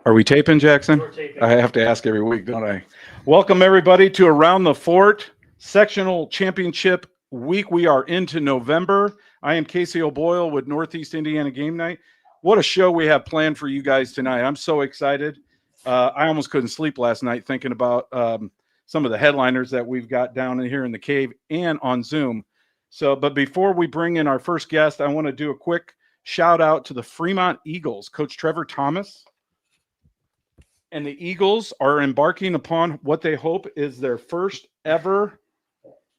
Are we taping, Jackson? We're taping. I have to ask every week, don't I? Welcome, everybody, to Around the Fort Sectional Championship Week. We are into November. I am Casey O'Boyle with Northeast Indiana Game Night. What a show we have planned for you guys tonight. I'm so excited. I almost couldn't sleep last night thinking about some of the headliners that we've got down in here in the cave and on Zoom. But before we bring in our first guest, I want to do a quick shout out to the Fremont Eagles, Coach Trevor Thomas. And the Eagles are embarking upon what they hope is their first ever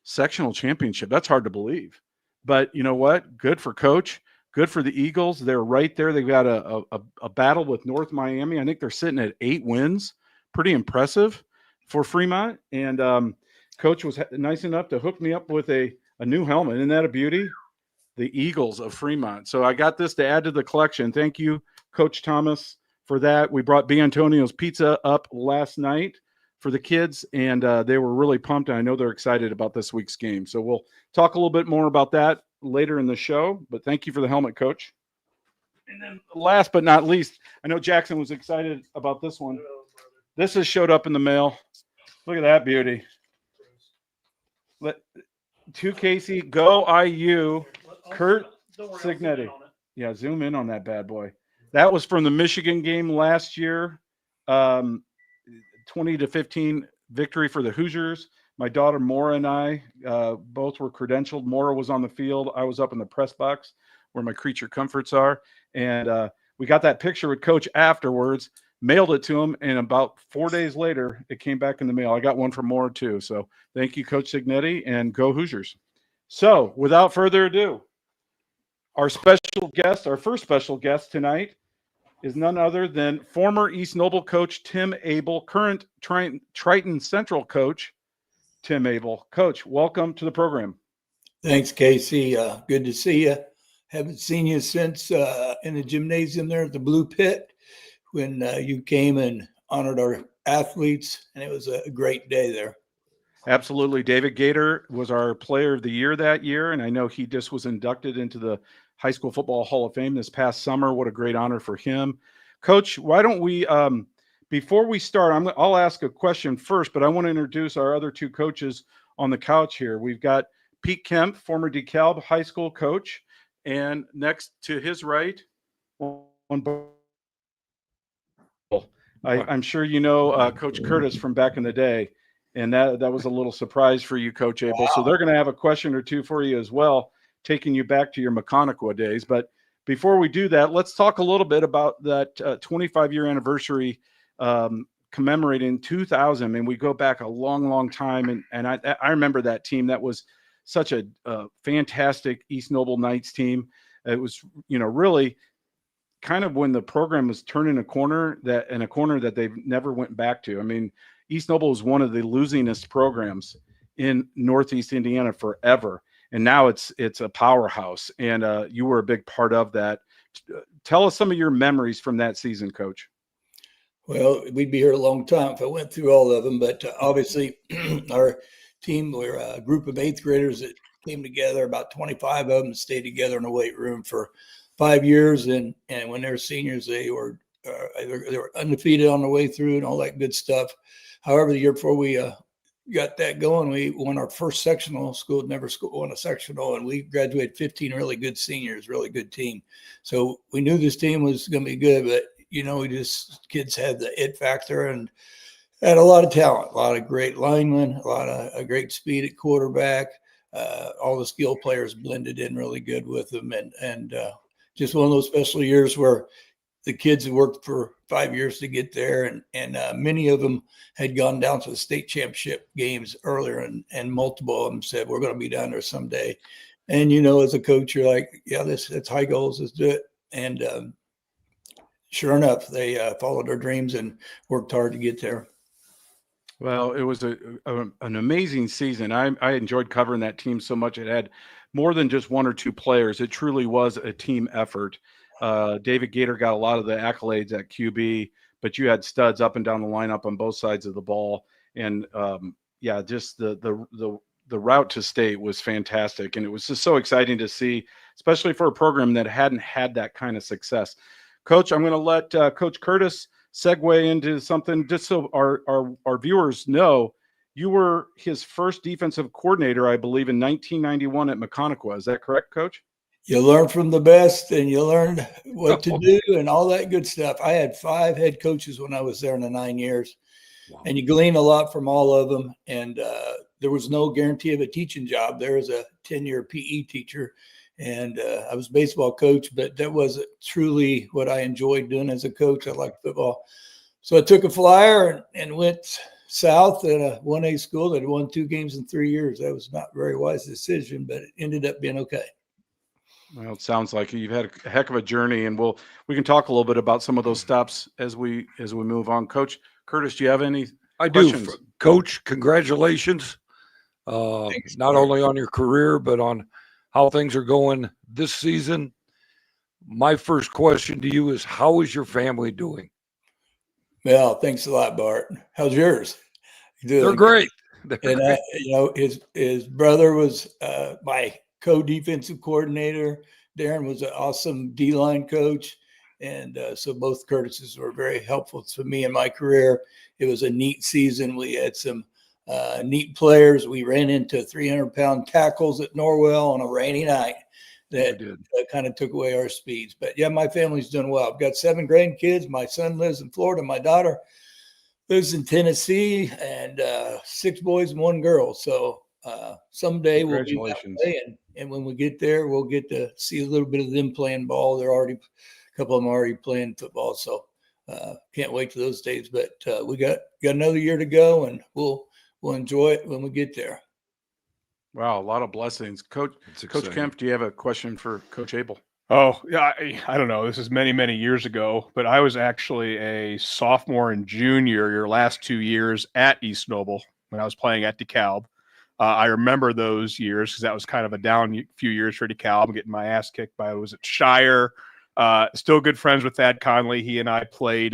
sectional championship. That's hard to believe. But you know what? Good for Coach. Good for the Eagles. They're right there. They've got a battle with North Miami. I think they're sitting at 8 wins. Pretty impressive for Fremont. And Coach was nice enough to hook me up with a new helmet. Isn't that a beauty? The Eagles of Fremont. So I got this to add to the collection. Thank you, Coach Thomas, for that. We brought B. Antonio's Pizza up last night for the kids, and they were really pumped, and I know they're excited about this week's game. So we'll talk a little bit more about that later in the show, but thank you for the helmet, Coach. And then last but not least, I know Jackson was excited about this one. This has showed up in the mail. Look at that beauty. To Casey, go IU, Kurt Signetti. Yeah, zoom in on that bad boy. That was from the Michigan game last year, 20-15 victory for the Hoosiers. My daughter Maura and I both were credentialed. Maura was on the field. I was up in the press box where my creature comforts are. And we got that picture with Coach afterwards, mailed it to him, and about 4 days later, it came back in the mail. I got one from Maura too. So thank you, Coach Signetti, and go Hoosiers. So without further ado, our special guest, our first special guest tonight, is none other than former East Noble coach Tim Abel, current Triton Central coach Tim Abel. Coach, welcome to the program. Thanks, Casey. Good to see you. Haven't seen you since in the gymnasium there at the Blue Pit when you came and honored our athletes, and it was a great day there. Absolutely. David Gator was our player of the year that year, and I know he just was inducted into the High School Football Hall of Fame this past summer. What a great honor for him. Coach, why don't we, before we start, I'll ask a question first, but I want to introduce our other two coaches on the couch here. We've got Pete Kemp, former DeKalb High School coach, and next to his right, I'm sure you know Coach Curtis from back in the day, and that was a little surprise for you, Coach Abel. Wow. So they're going to have a question or two for you as well, taking you back to your Maconaquah days. But before we do that, let's talk a little bit about that 25-year anniversary commemorating 2000. I mean, we go back a long, long time, and I remember that team. That was such a fantastic East Noble Knights team. It was, really kind of when the program was turning a corner that they've never went back to. I mean, East Noble was one of the losingest programs in Northeast Indiana forever. And now it's a powerhouse, and you were a big part of that. Tell us some of your memories from that season, Coach. Well, we'd be here a long time if I went through all of them, but obviously our team, we're a group of 8th graders that came together, about 25 of them stayed together in a weight room for 5 years. And when they were seniors, they were undefeated on the way through and all that good stuff. However, the year before we got that going, we won our first sectional. School had never won a sectional, and we graduated 15 really good seniors, really good team. So we knew this team was going to be good, but kids had the it factor and had a lot of talent, a lot of great linemen, a lot of great speed at quarterback. All the skill players blended in really good with them, and just one of those special years where the kids had worked for 5 years to get there, and many of them had gone down to the state championship games earlier, and multiple of them said, we're going to be down there someday. And, as a coach, you're like, yeah, that's high goals, let's do it. And sure enough, they followed their dreams and worked hard to get there. Well, it was an amazing season. I enjoyed covering that team so much. It had more than just one or two players. It truly was a team effort. David Gator got a lot of the accolades at QB, but you had studs up and down the lineup on both sides of the ball. And just the route to state was fantastic. And it was just so exciting to see, especially for a program that hadn't had that kind of success. Coach, I'm going to let Coach Curtis segue into something just so our viewers know. You were his first defensive coordinator, I believe, in 1991 at Maconaquah. Is that correct, Coach? You learn from the best, and you learn what to do and all that good stuff. I had 5 head coaches when I was there in the 9 years. Wow. And you glean a lot from all of them. And there was no guarantee of a teaching job. There was a 10-year PE teacher, and I was a baseball coach, but that wasn't truly what I enjoyed doing as a coach. I liked football. So I took a flyer and went south at a 1A school that had won 2 games in 3 years. That was not a very wise decision, but it ended up being okay. Well, it sounds like you've had a heck of a journey, and we can talk a little bit about some of those stops as we move on. Coach Curtis, do you have any questions? I do. Coach, congratulations. Thanks, not only on your career, but on how things are going this season. My first question to you is, how is your family doing? Well, thanks a lot, Bart. How's yours? They're great. And his brother was my co-defensive coordinator. Darren was an awesome D-line coach. And so both Curtises were very helpful to me in my career. It was a neat season. We had some neat players. We ran into 300-pound tackles at Norwell on a rainy night that kind of took away our speeds. But, yeah, my family's doing well. I've got 7 grandkids. My son lives in Florida. My daughter lives in Tennessee, and 6 boys and 1 girl. So someday we'll be that way, and when we get there, we'll get to see a little bit of them playing ball. A couple of them already playing football, so can't wait to those days. But we got another year to go, and we'll enjoy it when we get there. Wow, a lot of blessings. Coach Kemp, do you have a question for Coach Abel? Oh, yeah, I don't know. This is many, many years ago, but I was actually a sophomore and junior your last 2 years at East Noble when I was playing at DeKalb. I remember those years because that was kind of a down few years for DeKalb, getting my ass kicked by, was at Shire. Still good friends with Thad Conley. He and I played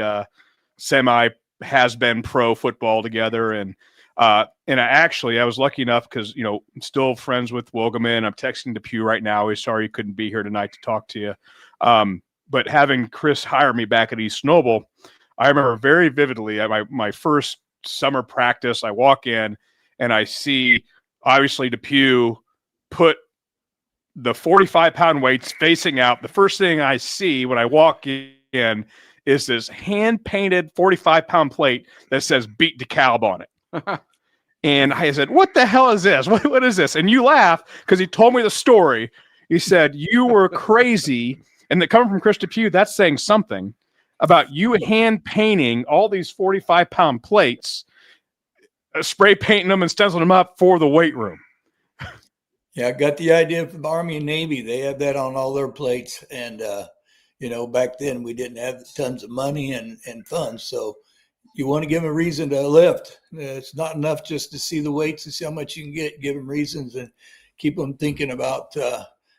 semi has-been pro football together, and I was lucky enough because, still friends with Wilgeman. I'm texting Depew right now. He's sorry he couldn't be here tonight to talk to you. But having Chris hire me back at East Noble, I remember very vividly at my first summer practice, I walk in and I see, obviously, Depew put the 45-pound weights facing out. The first thing I see when I walk in is this hand-painted 45-pound plate that says "Beat DeKalb" on it. And I said, "What the hell is this? What is this?" And you laugh because he told me the story. He said, "You were crazy." And that coming from Chris Depew, that's saying something about you hand-painting all these 45-pound plates, spray painting them and stenciling them up for the weight room. Yeah, I got the idea from the Army and Navy. They have that on all their plates. And, back then we didn't have tons of money and funds. So you want to give them a reason to lift. It's not enough just to see the weights and see how much you can get. Give them reasons and keep them thinking about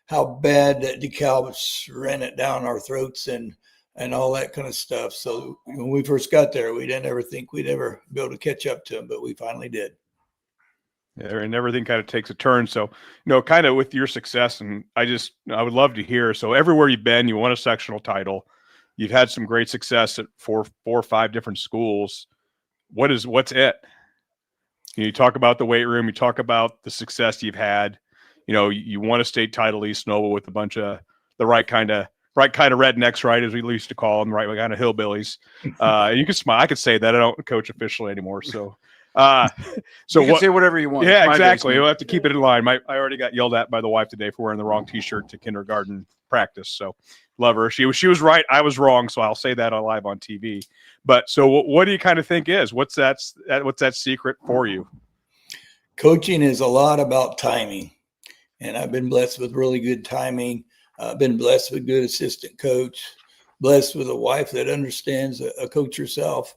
how bad that DeKalb ran it down our throats and all that kind of stuff. So when we first got there, we didn't ever think we'd ever be able to catch up to them, but we finally did. Yeah, and everything kind of takes a turn. So, kind of with your success, and I would love to hear. So everywhere you've been, you won a sectional title. You've had some great success at four or five different schools. What's it? You talk about the weight room. You talk about the success you've had. You won a state title, East Noble, with a bunch of the right kind of rednecks, right, as we used to call them, right kind of hillbillies. You can smile. I could say that. I don't coach officially anymore, so. You can say whatever you want. Yeah, exactly. You'll have to keep it in line. I already got yelled at by the wife today for wearing the wrong T-shirt to kindergarten practice. So, love her. She was right. I was wrong. So I'll say that live on TV. But so, what do you kind of think is what's that secret for you? Coaching is a lot about timing, and I've been blessed with really good timing. I've been blessed with good assistant coach. Blessed with a wife that understands a coach herself.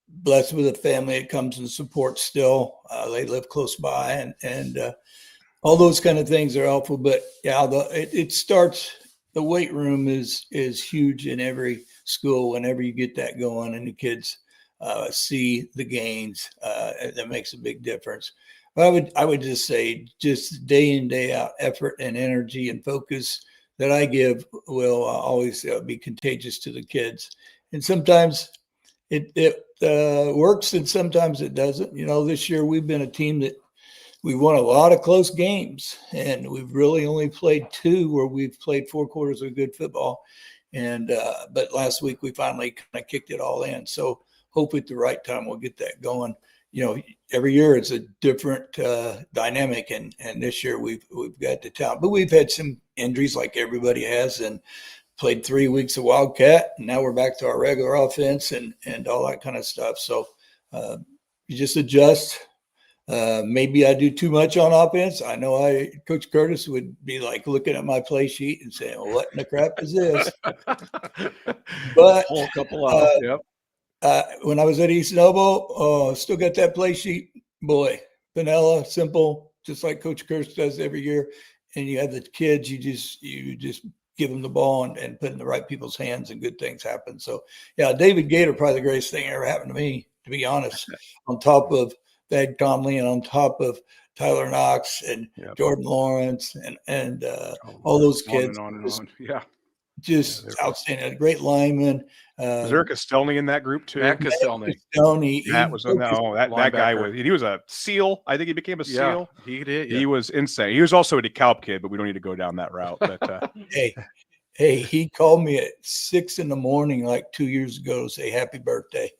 Blessed with a family that comes and supports still. They live close by and all those kind of things are helpful. But yeah, it starts, the weight room is huge in every school. Whenever you get that going and the kids see the gains, that makes a big difference. But I would just say just day in, day out effort and energy and focus that I give will always be contagious to the kids. And sometimes it works and sometimes it doesn't. This year we've been a team that we won a lot of close games, and we've really only played 2 where we've played 4 quarters of good football. And but last week we finally kind of kicked it all in. So hopefully at the right time we'll get that going. Every year it's a different dynamic, and this year we've got the talent, but we've had some injuries like everybody has, and played 3 weeks of Wildcat, and now we're back to our regular offense and all that kind of stuff. So you just adjust. Maybe I do too much on offense. I know Coach Curtis would be like looking at my play sheet and saying, well, what in the crap is this? But pull a couple out. Yep. When I was at East Noble, still got that play sheet. Boy, vanilla, simple, just like Coach Curtis does every year. And you have the kids, you just give them the ball and put it in the right people's hands, and good things happen. So, yeah, David Gator, probably the greatest thing ever happened to me, to be honest, on top of Thad Conley and on top of Tyler Knox and Jordan Lawrence and all those kids. On and on. Yeah. Just outstanding. A great lineman. Was Eric Castelny in that group too? Matt Castelny. Matt was on that. Oh, that guy he was a SEAL. I think he became a SEAL. He did. He was insane. He was also a DeKalb kid, but we don't need to go down that route. But hey, he called me at 6 a.m. like 2 years ago to say happy birthday.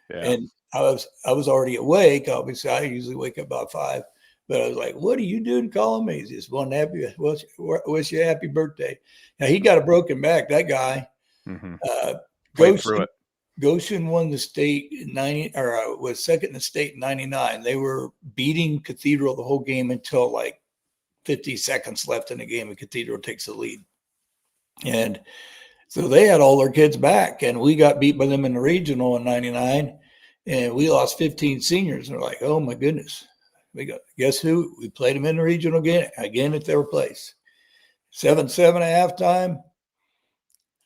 Yeah. And I was already awake. Obviously, I usually wake up about 5. But I was like, what are you doing calling me? He just wanted to wish you a happy birthday. Now, he got a broken back, that guy. Mm-hmm. Goshen won the state in 90, or was second in the state in 99. They were beating Cathedral the whole game until like 50 seconds left in the game, and Cathedral takes the lead. And so they had all their kids back, and we got beat by them in the regional in 99, and we lost 15 seniors. And they're like, oh, my goodness. Guess who? We played them in the regional again at their place. 7-7 at halftime.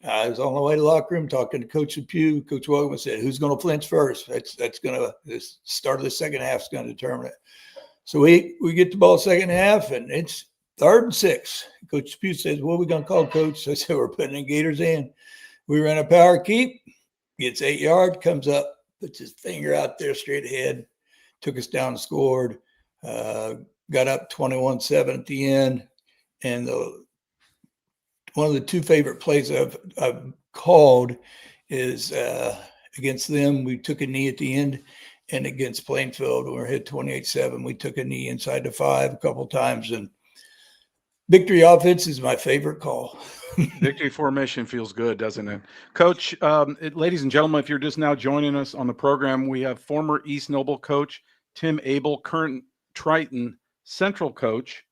I was on the way to the locker room talking to Coach Depew. Coach Wogan said, who's going to flinch first? That's going to – the start of the second half is going to determine it. So we get the ball second half, and it's 3rd and 6. Coach Depew says, what are we going to call, Coach? I said, we're putting in Gators in. We ran a power keep, gets 8 yards, comes up, puts his finger out there straight ahead, took us down and scored. Got up 21-7 at the end, and one of the 2 favorite plays I've called is against them. We took a knee at the end, and against Plainfield, when we hit 28-7, we took a knee inside the 5 a couple times. And victory offense is my favorite call. Victory formation feels good, doesn't it? Coach, ladies and gentlemen, if you're just now joining us on the program, we have former East Noble coach Tim Abel, current Triton Central coach,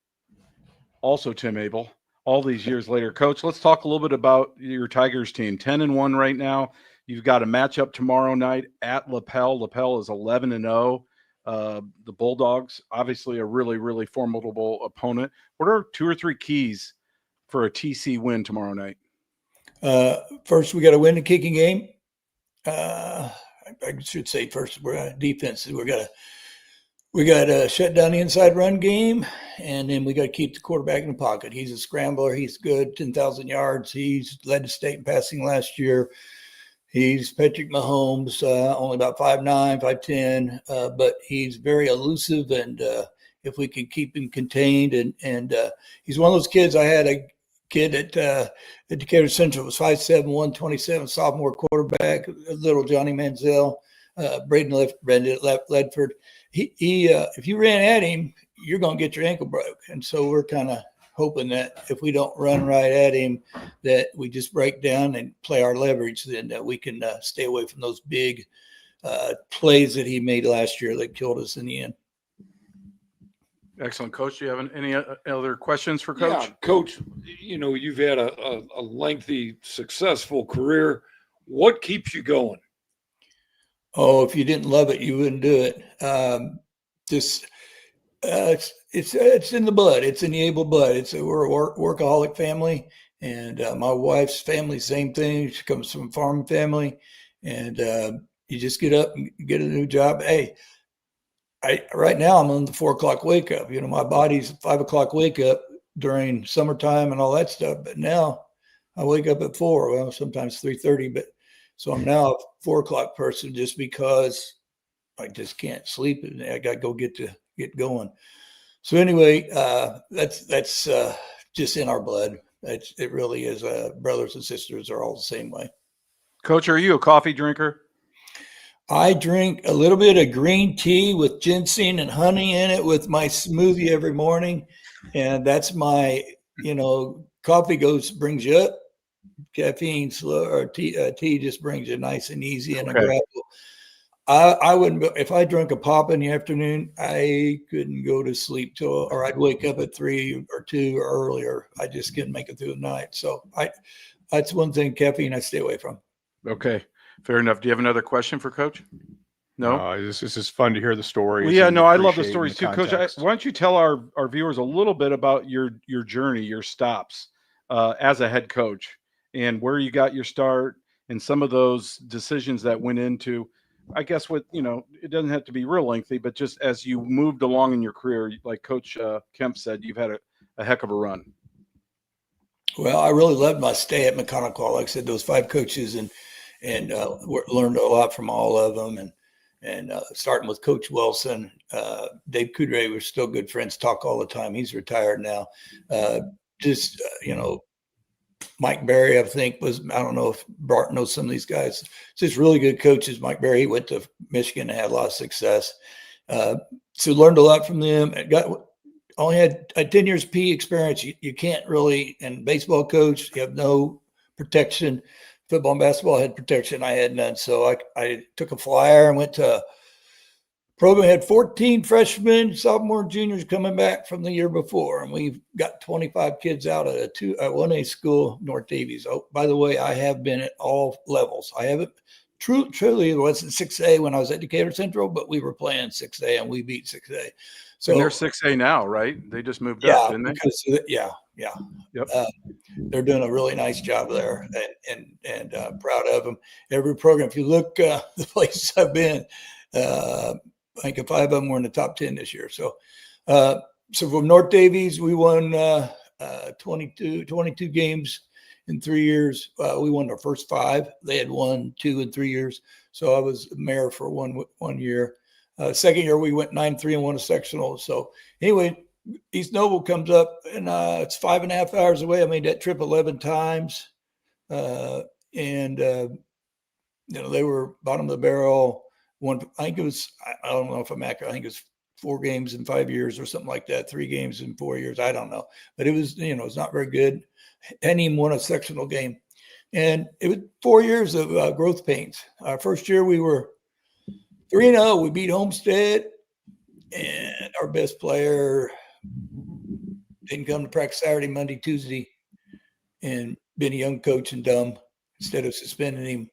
also Tim Abel, all these years later. Coach, let's talk a little bit about your Tigers team. 10-1 right now. You've got a matchup tomorrow night at Lapel. Lapel is 11-0. The Bulldogs, obviously a really, really formidable opponent. What are 2 or 3 keys for a TC win tomorrow night? First, we got to win the kicking game. I should say first, we're defense. We got to shut down the inside run game, and then we got to keep the quarterback in the pocket. He's a scrambler. He's good, 10,000 yards. He's led the state in passing last year. He's Patrick Mahomes, only about 5'9", 5'10", but he's very elusive, and if we can keep him contained, and he's one of those kids. I had a kid at Decatur Central, was 5'7", 127, sophomore quarterback, little Johnny Manziel, Braden Ledford. He if you ran at him, you're going to get your ankle broke. And so we're kind of hoping that if we don't run right at him, that we just break down and play our leverage, then that we can stay away from those big plays that he made last year that killed us in the end. Excellent. Coach, do you have any other questions for Coach? Yeah, Coach, you've had a lengthy, successful career. What keeps you going? Oh, if you didn't love it, you wouldn't do it. It's in the blood. It's in the Abel blood. We're a workaholic family, and my wife's family, same thing. She comes from a farming family, and you just get up and get a new job. Hey, right now I'm on the 4 o'clock wake up. My body's 5 o'clock wake up. during summertime and all that stuff. But now I wake up at 4, well, sometimes 3:30, but so I'm now a 4 o'clock person just because I just can't sleep and I got to go get going. So anyway, that's just in our blood. It really is. Brothers and sisters are all the same way. Coach, are you a coffee drinker? I drink a little bit of green tea with ginseng and honey in it with my smoothie every morning. And that's my, coffee brings you up. Caffeine slow or tea just brings you nice and easy and Okay. agreeable. I wouldn't, if I drank a pop in the afternoon, I couldn't go to sleep or I'd wake up at 3 or 2 or earlier. I just couldn't make it through the night. So that's one thing, caffeine, I stay away from. Okay. Fair enough. Do you have another question for Coach? No? This is fun to hear the stories. Well, yeah, and no, I love the appreciate stories too, Coach. context. Why don't you tell our viewers a little bit about your journey, your stops as a head coach, and where you got your start, and some of those decisions that went into, I guess, it doesn't have to be real lengthy, but just as you moved along in your career, like Coach Kemp said, you've had a heck of a run. Well, I really loved my stay at McConnell. Like I said, those 5 coaches and learned a lot from all of them. And starting with Coach Wilson, Dave Coudray, we're still good friends, talk all the time. He's retired now. Mike Berry, I think I don't know if Bart knows some of these guys. Just really good coaches. Mike Berry, he went to Michigan and had a lot of success. So learned a lot from them. Only had 10 years PE experience. You can't really, and baseball coach, you have no protection. Football and basketball had protection. I had none. So I took a flyer and went to program, had 14 freshmen, sophomore, juniors coming back from the year before. And we've got 25 kids out at a 1A school, North Davies. Oh, by the way, I have been at all levels. I haven't truly, it wasn't 6A when I was at Decatur Central, but we were playing 6A and we beat 6A. So and they're 6A now, right? They just moved up, didn't they? Yeah. Yep. They're doing a really nice job there, and proud of them. Every program, if you look the places I've been, I think 5 of them were in the top 10 this year. So from North Davies, we won 22 games in 3 years. We won our first 5. They had won 2 in 3 years. So I was mayor for one year. Second year, we went 9-3 and won a sectional. So anyway, East Noble comes up, and it's 5.5 hours away. I made that trip 11 times. They were bottom of the barrel. I think it was, I don't know if I'm accurate. I think it was 4 games in 5 years or something like that. 3 games in 4 years. I don't know. But it was, it's not very good. Hadn't even won a sectional game. And it was 4 years of growth pains. Our first year, we were 3-0. We beat Homestead, and our best player didn't come to practice Saturday, Monday, Tuesday, and being a young coach and dumb, instead of suspending him,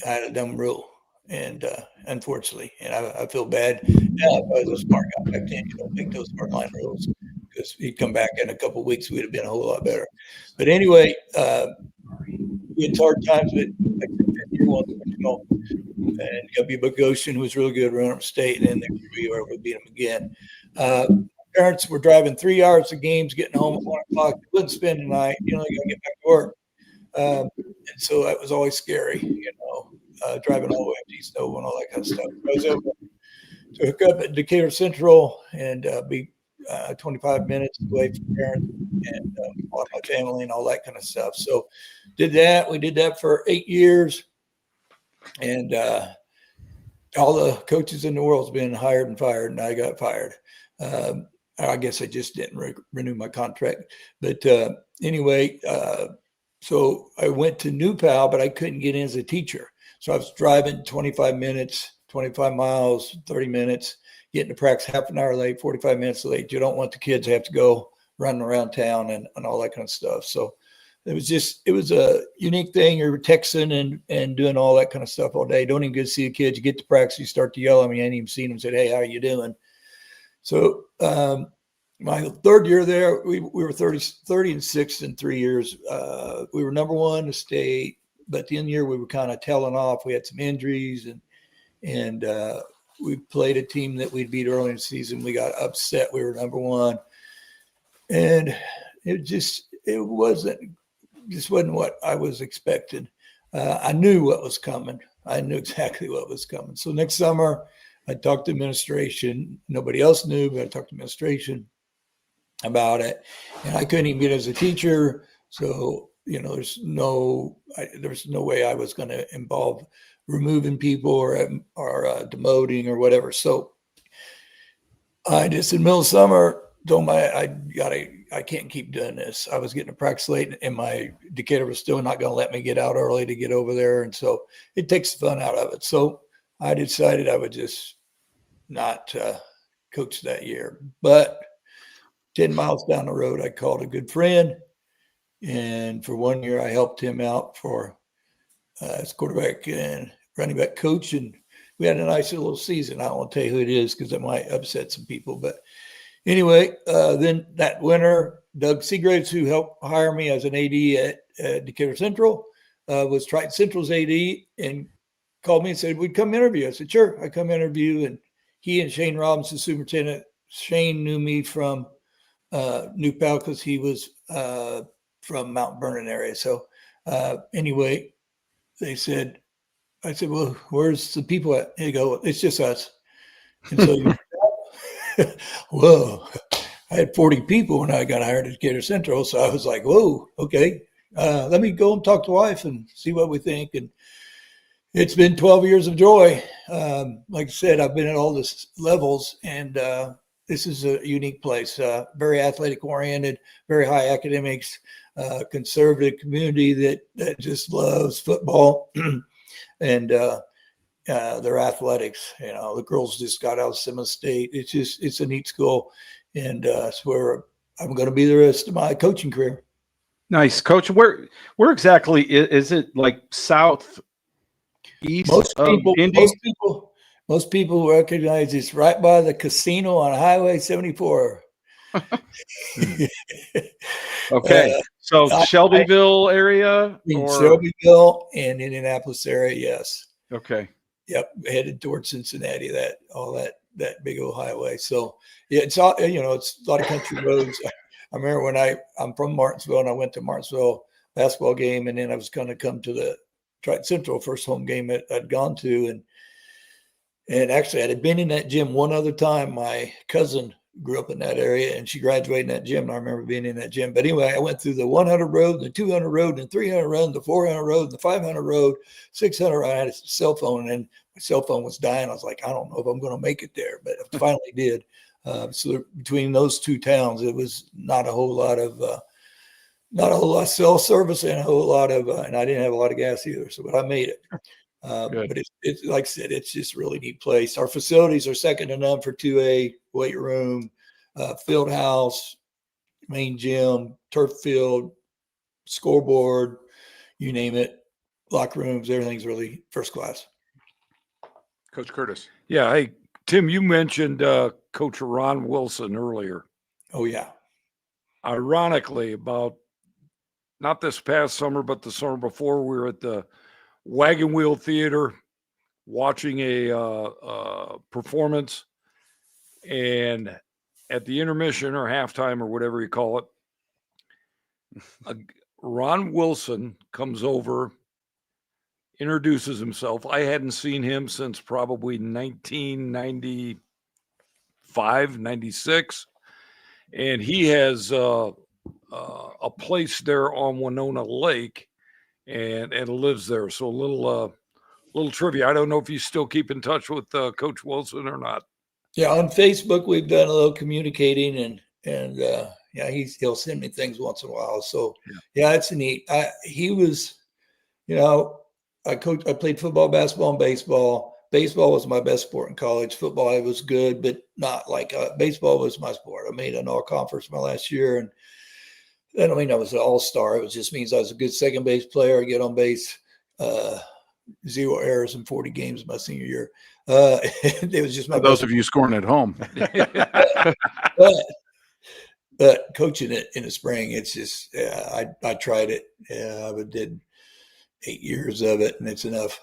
I had a dumb rule. And unfortunately, and I feel bad. Now, if I was a smart guy back then, you don't make those smart line rules, because he'd come back in a couple of weeks, we'd have been a whole lot better. But anyway, we had hard times, but like the 5th year one sectional, and W. Bogosian, who was really good around up state, and then we were able to beat him again. Parents were driving 3 hours to games, getting home at 1 o'clock. They wouldn't spend the night. You got to get back to work. And so that was always scary, driving all the way up to East Noble and all that kind of stuff. I was able to hook up at Decatur Central and be 25 minutes away from parents and my family and all that kind of stuff. So did that. We did that for 8 years. And all the coaches in the world's been hired and fired, and I got fired. I guess I just didn't renew my contract. But anyway, so I went to New Pal, but I couldn't get in as a teacher. So I was driving 25 minutes, 25 miles, 30 minutes, getting to practice half an hour late, 45 minutes late. You don't want the kids to have to go running around town and all that kind of stuff. So it was a unique thing. You're texting and doing all that kind of stuff all day. Don't even get to see the kids. You get to practice, you start to yell at me. I ain't even seen them. Said, "Hey, how are you doing?" So my 3rd year there, we were 30-6 in 3 years. We were number 1 in the state, but the end of the year we were kind of tailing off. We had some injuries, and we played a team that we'd beat early in the season. We got upset. We were number 1. and it wasn't what I was expecting. I knew what was coming. I knew exactly what was coming. So next summer, I talked to administration. Nobody else knew, but I talked to administration about it, and I couldn't even get as a teacher. So there's no way I was going to involve removing people or demoting or whatever. So I just in the middle of summer told I can't keep doing this. I was getting to practice late, and my Decatur was still not going to let me get out early to get over there, and so it takes the fun out of it. So I decided I would just not coach that year. But 10 miles down the road, I called a good friend, and for 1 year, I helped him out for as quarterback and running back coach, and we had a nice little season. I don't want to tell you who it is because it might upset some people, but anyway, then that winter, Doug Seagraves, who helped hire me as an AD at Decatur Central, was Triton Central's AD, and called me and said, "We'd come interview." I said, "Sure." I come interview, and he and Shane Robinson, superintendent. Shane knew me from New Pal because he was from Mount Vernon area. So anyway, I said, "Well, where's the people at?" They go, "It's just us." And so, whoa, I had 40 people when I got hired at Decatur Central. So I was like, whoa, okay, let me go and talk to wife and see what we think. And it's been 12 years of joy. Like I said, I've been at all the levels, and this is a unique place, very athletic oriented, very high academics, conservative community that just loves football and their athletics. The girls just got out of Simmons State. It's a neat school, and it's where I'm going to be the rest of my coaching career. Nice, Coach. Where exactly is it? Like southeast of Indy? Most people recognize it's right by the casino on Highway 74. Okay, so Shelbyville area, in or Shelbyville and Indianapolis area, yes. okay. Yep, headed towards Cincinnati. That big old highway. So yeah, it's all it's a lot of country roads. I remember when I'm from Martinsville, and I went to Martinsville basketball game, and then I was going to come to the Triton Central first home game I'd gone to, and actually I had been in that gym one other time. My cousin grew up in that area, and she graduated in that gym. And I remember being in that gym. But anyway, I went through the 100 road, the 200 road, and the 300 road, the 400 road, the 500 road, 600. I had a cell phone, and my cell phone was dying. I was like, I don't know if I'm going to make it there, but I finally did. So between those two towns, it was not a whole lot of cell service and a whole lot of, and I didn't have a lot of gas either. So, but I made it. But it's like I said, it's just a really neat place. Our facilities are second to none for 2A, weight room, field house, main gym, turf field, scoreboard, you name it, locker rooms, everything's really first class. Coach Curtis. Yeah. Hey, Tim, you mentioned Coach Ron Wilson earlier. Oh, yeah. Ironically, about not this past summer, but the summer before, we were at the Wagon Wheel Theater watching a performance, and at the intermission or halftime or whatever you call it, Ron Wilson comes over, introduces himself. I hadn't seen him since probably 1995, 96, and he has a place there on Winona Lake, and lives there. So a little trivia. I don't know if you still keep in touch with Coach Wilson or not. Yeah, on Facebook we've done a little communicating, and yeah, he'll send me things once in a while. So yeah, it's neat. He was, I played football, basketball, and baseball. Baseball was my best sport in college. Football, I was good, but not like baseball was my sport. I made an all-conference my last year, and I don't mean I was an all-star. It just means I was a good second base player. I get on base, 0 errors in 40 games my senior year. It was just my For those of you scoring at home. but coaching it in the spring, it's just I tried it. I did 8 years of it, and it's enough.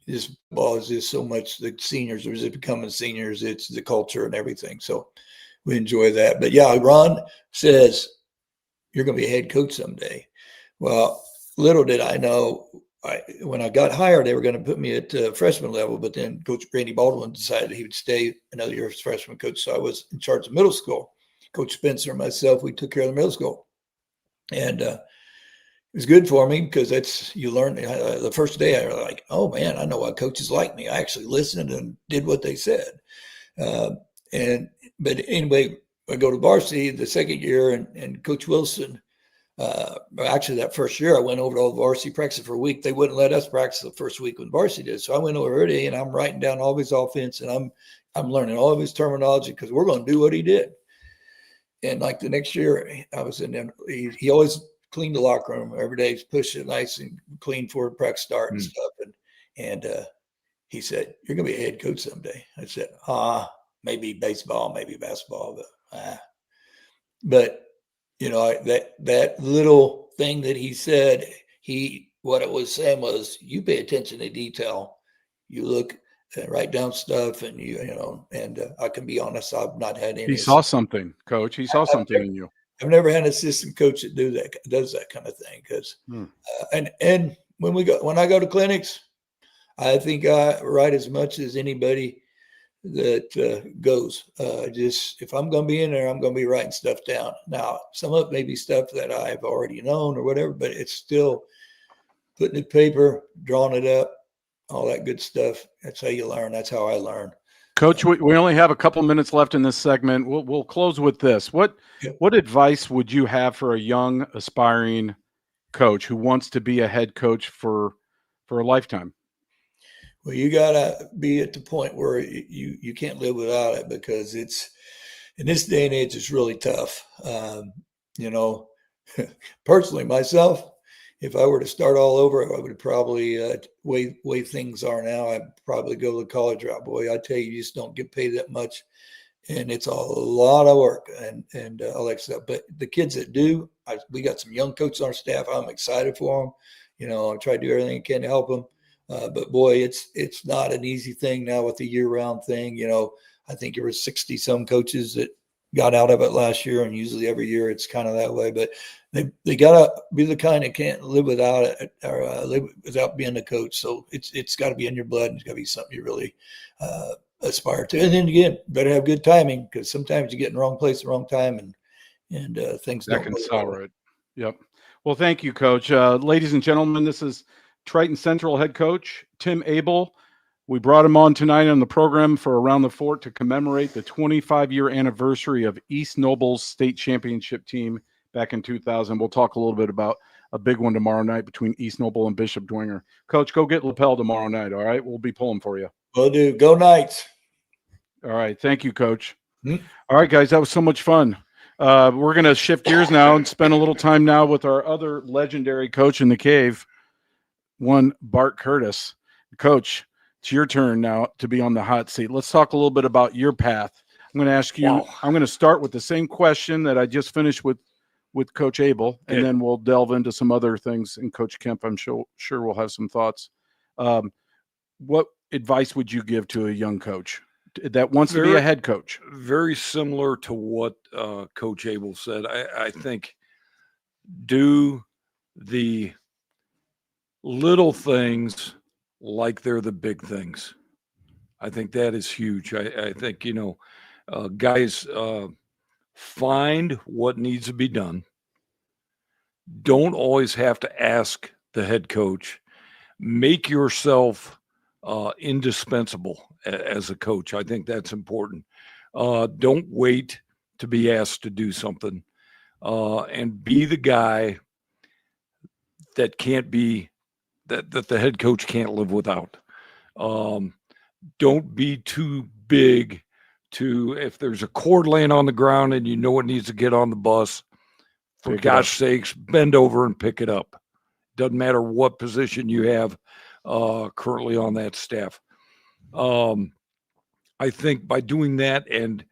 This ball is just so much. The seniors are just becoming seniors. It's the culture and everything. So we enjoy that. But yeah, Ron says you're going to be a head coach someday. Well, little did I know, when I got hired, they were going to put me at freshman level, but then Coach Randy Baldwin decided he would stay another year as freshman coach. So I was in charge of middle school. Coach Spencer and myself, we took care of the middle school. And it was good for me because you learn. The first day I was like, oh man, I know why coaches like me. I actually listened and did what they said. But anyway, I go to varsity the second year, and Coach Wilson, actually that first year I went over to all the varsity practice for a week. They wouldn't let us practice the first week when varsity did. So I went over every day and I'm writing down all of his offense, and I'm learning all of his terminology because we're going to do what he did. And like the next year I was in there, he always cleaned the locker room every day, push it nice and clean for practice start and stuff. And he said, you're going to be a head coach someday. I said, maybe baseball, maybe basketball, but you know, that little thing that he said, what it was saying was, you pay attention to detail, you look and write down stuff, and and I can be honest, I've not had any. He saw something, Coach. He saw something in you. I've never had an assistant coach that does that kind of thing. Because and when I go to clinics, I think I write as much as anybody that goes. Just if I'm going to be in there, I'm going to be writing stuff down. Now, some of it may be stuff that I've already known or whatever, but it's still putting it paper, drawing it up, all that good stuff. That's how you learn. That's how I learn. Coach, we only have a couple minutes left in this segment. We'll close with this. What advice would you have for a young aspiring coach who wants to be a head coach for a lifetime? Well, you gotta be at the point where you can't live without it, because it's, in this day and age, it's really tough. Personally, myself, if I were to start all over, I would probably way things are now, I'd probably go the college route. Boy, I tell you, you just don't get paid that much, and it's a lot of work and all that stuff. But the kids that do, we got some young coaches on our staff. I'm excited for them. I try to do everything I can to help them. But boy, it's not an easy thing now with the year-round thing. I think there were 60 some coaches that got out of it last year, and usually every year it's kind of that way. But they gotta be the kind that can't live without it, or live without being a coach. So it's got to be in your blood, and it's got to be something you really aspire to. And then again, better have good timing, because sometimes you get in the wrong place at the wrong time, and things that don't can go sour it. Yep. Well, thank you, Coach. Ladies and gentlemen, this is Triton Central head coach Tim Abel. We brought him on tonight on the program for Around the Fort to commemorate the 25-year anniversary of East Noble's state championship team back in 2000. We'll talk a little bit about a big one tomorrow night between East Noble and Bishop Dwenger. Coach, go get lapel tomorrow night, all right? We'll be pulling for you. Will do. Go Knights. All right. Thank you, Coach. All right, guys, that was so much fun. We're going to shift gears now and spend a little time now with our other legendary coach in the cave, one Bart Curtis. Coach, it's your turn now to be on the hot seat. Let's talk a little bit about your path. I'm going to ask you, I'm going to start with the same question that I just finished with Coach Abel, and then we'll delve into some other things. And Coach Kemp, I'm sure we'll have some thoughts. What advice would you give to a young coach that wants to be a head coach? Very similar to what Coach Abel said. I think do the little things like they're the big things. I think that is huge. I think, guys, find what needs to be done. Don't always have to ask the head coach. Make yourself indispensable as a coach. I think that's important. Don't wait to be asked to do something, and be the guy that can't be that the head coach can't live without. Don't be too big to, if there's a cord laying on the ground and it needs to get on the bus, for gosh sakes, bend over and pick it up. Doesn't matter what position you have currently on that staff. I think by doing that and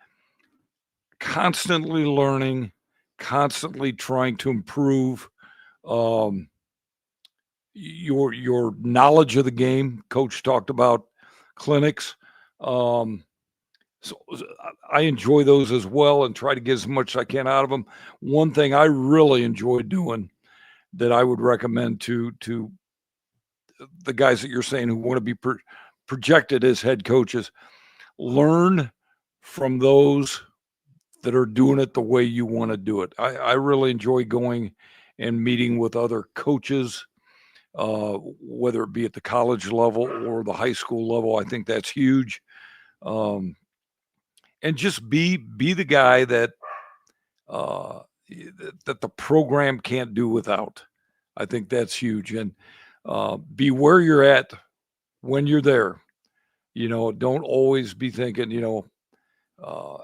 constantly learning, constantly trying to improve your knowledge of the game. Coach talked about clinics. So I enjoy those as well and try to get as much as I can out of them. One thing I really enjoy doing that I would recommend to the guys that you're saying who want to be projected as head coaches, learn from those that are doing it the way you want to do it. I really enjoy going and meeting with other coaches, whether it be at the college level or the high school level. I think that's huge. And just be the guy that that the program can't do without. I think that's huge. And be where you're at when you're there. Don't always be thinking, well,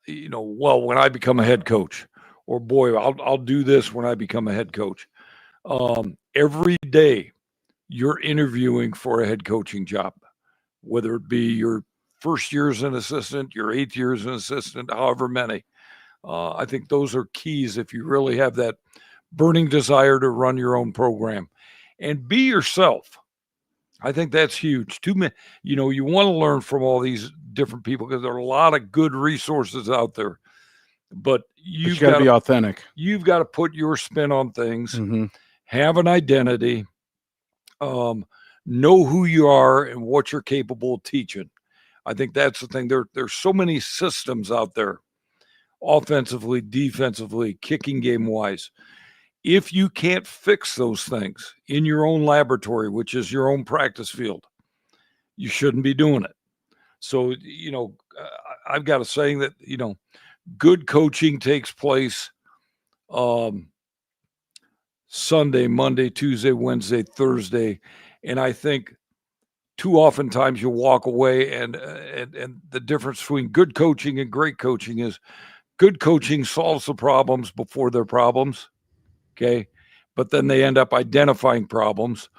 when I become a head coach, or boy, I'll do this when I become a head coach. Every day you're interviewing for a head coaching job, whether it be your first year as an assistant, your 8th year as an assistant, however many. I think those are keys if you really have that burning desire to run your own program and be yourself. I think that's huge. You want to learn from all these different people because there are a lot of good resources out there, but you've got to be authentic. You've got to put your spin on things, Mm-hmm. have an identity, know who you are and what you're capable of teaching. I think that's the thing. There's so many systems out there, offensively, defensively, kicking game wise. If you can't fix those things in your own laboratory, which is your own practice field, you shouldn't be doing it. So, I've got a saying that, good coaching takes place Sunday, Monday, Tuesday, Wednesday, Thursday. And I think too often times you walk away and the difference between good coaching and great coaching is good coaching solves the problems before they're problems. Okay. But then they end up identifying problems.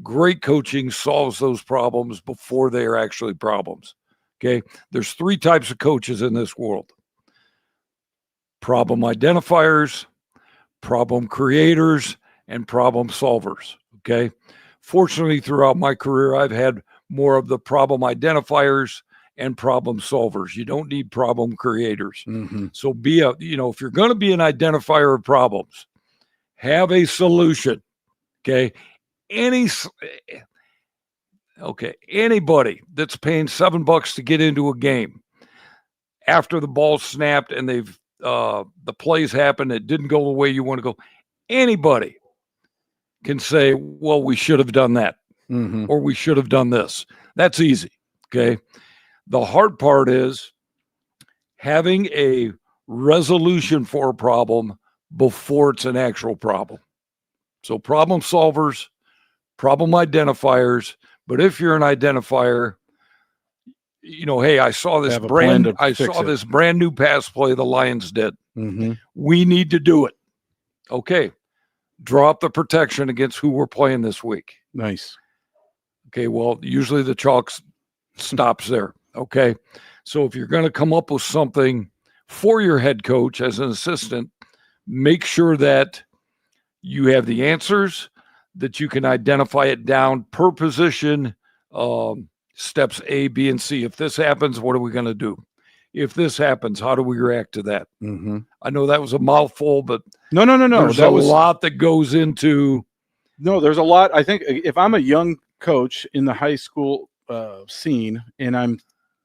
Great coaching solves those problems before they are actually problems. Okay. There's 3 types of coaches in this world: problem identifiers, problem creators, and problem solvers. Okay. Fortunately, throughout my career, I've had more of the problem identifiers and problem solvers. You don't need problem creators. Mm-hmm. So if you're going to be an identifier of problems, have a solution. Okay. Anybody that's paying $7 to get into a game after the ball snapped and the plays happened, it didn't go the way you want to go. Anybody can say, well, we should have done that, Mm-hmm. or we should have done this. That's easy. Okay. The hard part is having a resolution for a problem before it's an actual problem. So problem solvers, problem identifiers. But if you're an identifier, hey, I saw this brand new pass play the Lions did. Mm-hmm. We need to do it. Okay. Draw up the protection against who we're playing this week. Nice. Okay. Well, usually the chalk stops there. Okay. So if you're going to come up with something for your head coach as an assistant, make sure that you have the answers, that you can identify it down per position, steps A, B, and C. If this happens, what are we going to do? If this happens, how do we react to that? Mm-hmm. I know that was a mouthful, but No. there's a lot that goes into. No, there's a lot. I think if I'm a young coach in the high school scene and I'm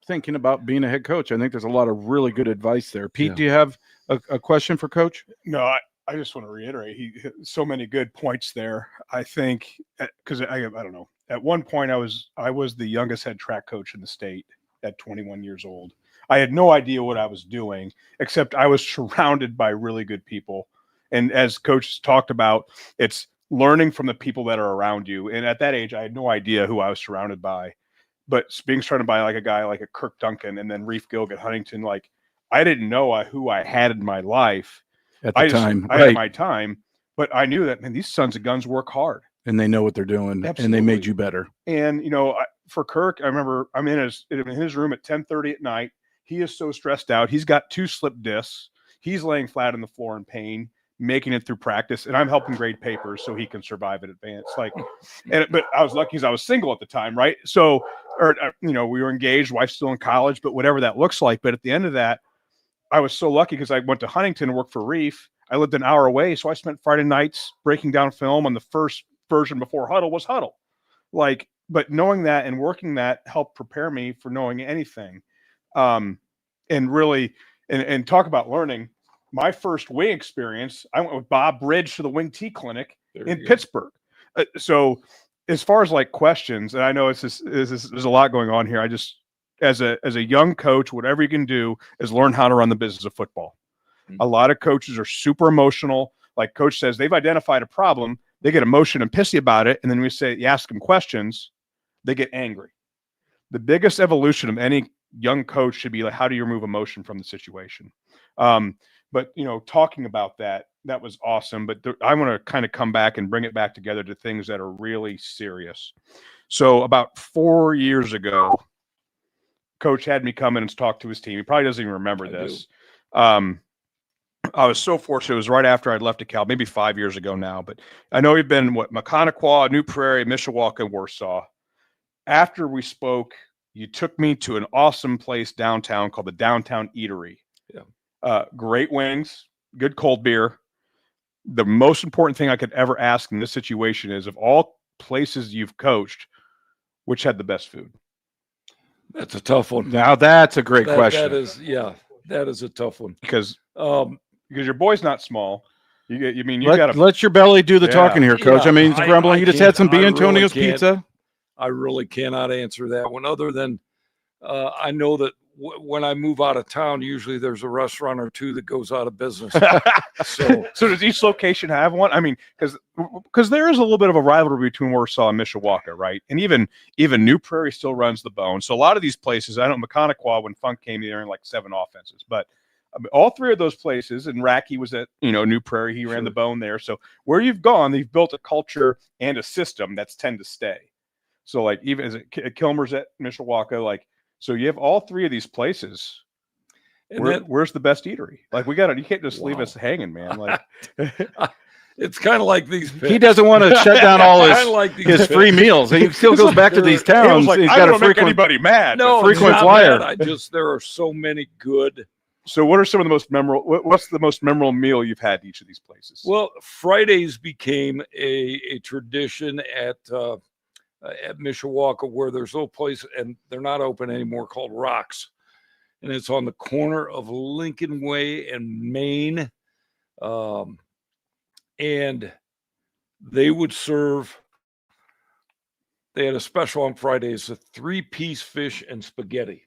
thinking about being a head coach, I think there's a lot of really good advice there. Pete, Yeah. do you have a question for Coach? No, I just want to reiterate, he hit so many good points there. I think because I don't know. At one point, I was the youngest head track coach in the state at 21 years old. I had no idea what I was doing, except I was surrounded by really good people. And as Coach talked about, it's learning from the people that are around you. And at that age, I had no idea who I was surrounded by. But being surrounded by like a guy like a Kirk Duncan and then Reef Gilg at Huntington, like I didn't know who I had in my life At the time, I had my time, but I knew that, man, these sons of guns work hard. and they know what they're doing, and they made Absolutely. you better. And, for Kirk, I remember I'm in his room at 10:30 at night. He is so stressed out. He's got 2 slip discs. He's laying flat on the floor in pain. making it through practice, and I'm helping grade papers so he can survive at advance. Like, but I was lucky because I was single at the time, right? So, we were engaged, wife still in college, but whatever that looks like. But at the end of that, I was so lucky because I went to Huntington and worked for Reef. I lived an hour away, so I spent Friday nights breaking down film on the first version before Huddle was Huddle. Like, but knowing that and working that helped prepare me for knowing anything. And really, and talk about learning. My first wing experience, I went with Bob Bridge to the Wing T Clinic in Pittsburgh. So as far as like questions, and I know there's a lot going on here. I just, as a young coach, whatever you can do is learn how to run the business of football. Mm-hmm. A lot of coaches are super emotional. Like coach says, they've identified a problem. They get emotion and pissy about it. And then you ask them questions, they get angry. The biggest evolution of any young coach should be like, how do you remove emotion from the situation? But talking about that was awesome. But I want to kind of come back and bring it back together to things that are really serious. So about 4 years ago, coach had me come in and talk to his team. He probably doesn't even remember this. I was so fortunate. It was right after I'd left DeKalb, maybe 5 years ago now. But I know we've been Mechaniqua, New Prairie, Mishawaka, Warsaw. After we spoke, you took me to an awesome place downtown called the Downtown Eatery. Yeah. Great wings, good cold beer. The most important thing I could ever ask in this situation is, of all places you've coached, which had the best food? That's a tough one. Now that's a great question. That is a tough one. Because your boy's not small. Let your belly do the talking here, Coach. Yeah, I mean, it's grumbling. You just had some B. Antonio's pizza. I really cannot answer that one, other than I know that when I move out of town, usually there's a restaurant or two that goes out of business. So does each location have one? I mean, because there is a little bit of a rivalry between Warsaw and Mishawaka, right? And even New Prairie still runs the bone. So a lot of these places, I know Mechaniqua, when Funk came, they ran like 7 offenses, but all 3 of those places, and Racky was at New Prairie, he ran the bone there. So where you've gone, they've built a culture and a system that's tend to stay. So like even as Kilmer's at Mishawaka, like, so you have all 3 of these places. Where's the best eatery? Like you can't just leave us hanging, man. Like it's kind of like these pits. He doesn't want to shut down all his free meals. He still goes back to these towns. Like, he's got to make anybody mad. No, frequent flyer. There are so many good. So what are some of the most memorable? What's the most memorable meal you've had at each of these places? Well, Fridays became a tradition at Mishawaka, where there's a little place, and they're not open anymore, called Rocks, and it's on the corner of Lincoln Way and Main, and they would serve. They had a special on Fridays: a 3-piece fish and spaghetti.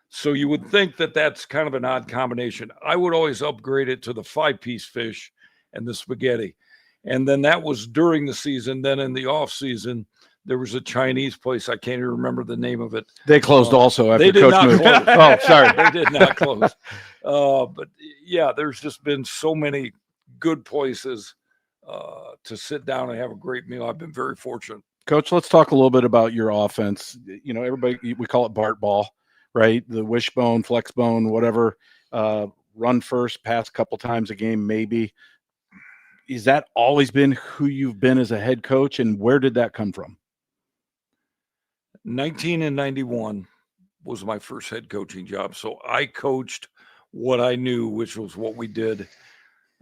So you would think that that's kind of an odd combination. I would always upgrade it to the 5-piece fish and the spaghetti, and then that was during the season. Then in the off season, there was a Chinese place. I can't even remember the name of it. They closed also after Coach moved. Oh, sorry. They did not close. But yeah, there's just been so many good places to sit down and have a great meal. I've been very fortunate. Coach, let's talk a little bit about your offense. Everybody, we call it Bart ball, right? The wishbone, flexbone, whatever. Run first, pass a couple times a game, maybe. Is that always been who you've been as a head coach, and where did that come from? 1991 was my first head coaching job. So I coached what I knew, which was what we did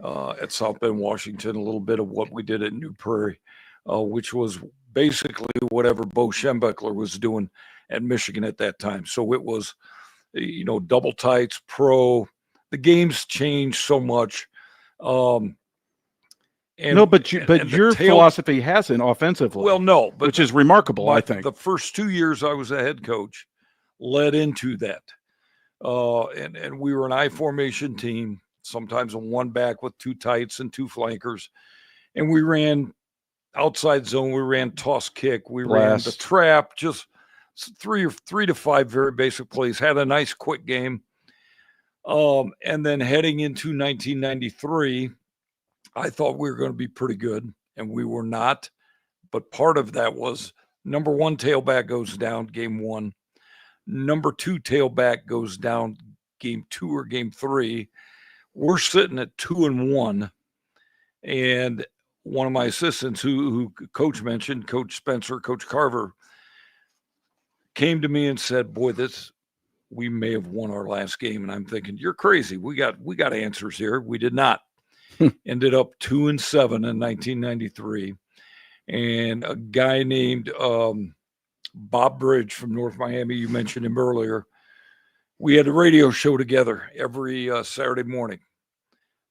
at South Bend, Washington, a little bit of what we did at New Prairie, which was basically whatever Bo Schembechler was doing at Michigan at that time. So it was, double tights, pro. The games changed so much. But your philosophy hasn't offensively. Well, no, but which is remarkable, I think. The first 2 years I was a head coach led into that. And we were an I formation team, sometimes a 1 back with 2 tights and 2 flankers. And we ran outside zone, we ran toss kick, we ran the trap, just 3 to 5 very basic plays, had a nice quick game. And then heading into 1993, I thought we were going to be pretty good, and we were not. But part of that was number 1 tailback goes down game 1. Number 2 tailback goes down game 2 or game 3. We're sitting at 2-1, And one of my assistants who Coach mentioned, Coach Spencer, Coach Carver, came to me and said, boy, we may have won our last game. And I'm thinking, you're crazy. We got answers here. We did not. Ended up 2-7 in 1993. And a guy named Bob Bridge from North Miami, you mentioned him earlier. We had a radio show together every Saturday morning.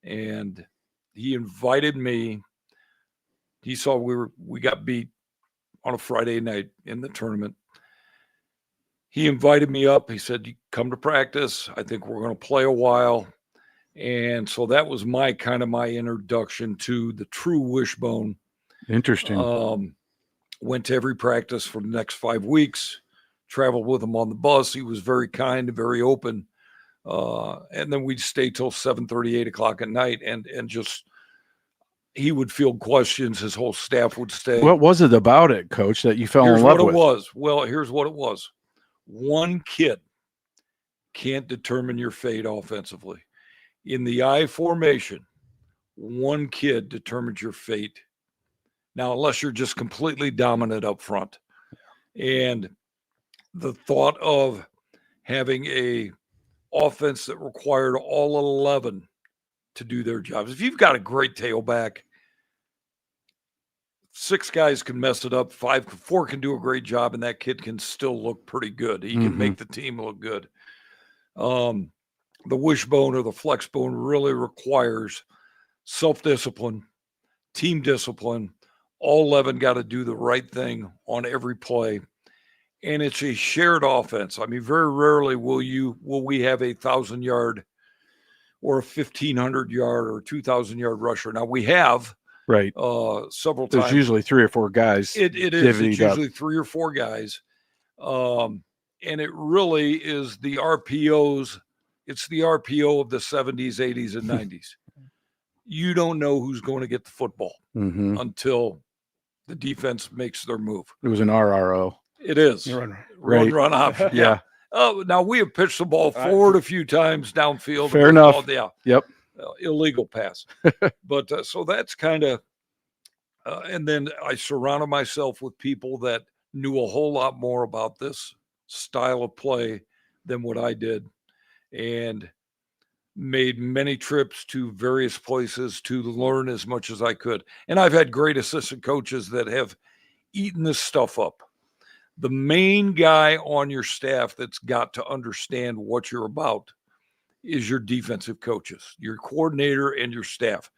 And he invited me. He saw we got beat on a Friday night in the tournament. He invited me up. He said, "You come to practice. I think we're going to play a while." And so that was my introduction to the true Wishbone. Interesting. Went to every practice for the next 5 weeks, traveled with him on the bus. He was very kind and very open. And then we'd stay till 7:30, 8 o'clock at night. And just, he would field questions. His whole staff would stay. What was it about it, Coach, that you fell Here's in love what with? it was. Well, here's what it was. One kid can't determine your fate offensively. In the I formation, one kid determines your fate. Now, unless you're just completely dominant up front. And the thought of having a offense that required all 11 to do their jobs. If you've got a great tailback, 6 guys can mess it up. 4 can do a great job, and that kid can still look pretty good. He can make the team look good. The wishbone or the flexbone really requires self-discipline, team discipline. All 11 got to do the right thing on every play. And it's a shared offense. I mean, very rarely will we have a 1,000-yard or a 1,500-yard or 2,000-yard rusher. Now, we have Right. several There's times. usually 3 or 4 guys. It is. divvied It's up. usually 3 or 4 guys. And it really is the RPOs. It's the RPO of the 70s, 80s, and 90s. You don't know who's going to get the football Mhm. until the defense makes their move. It was an RRO. It is. Run. Right. Run off. Yeah. Oh, now we have pitched the ball forward a few times downfield. Fair enough. Yeah. Yep. Illegal pass. But so that's kind of, and then I surrounded myself with people that knew a whole lot more about this style of play than what I did, and made many trips to various places to learn as much as I could. And I've had great assistant coaches that have eaten this stuff up. The main guy on your staff that's got to understand what you're about is your defensive coaches, your coordinator and your staff.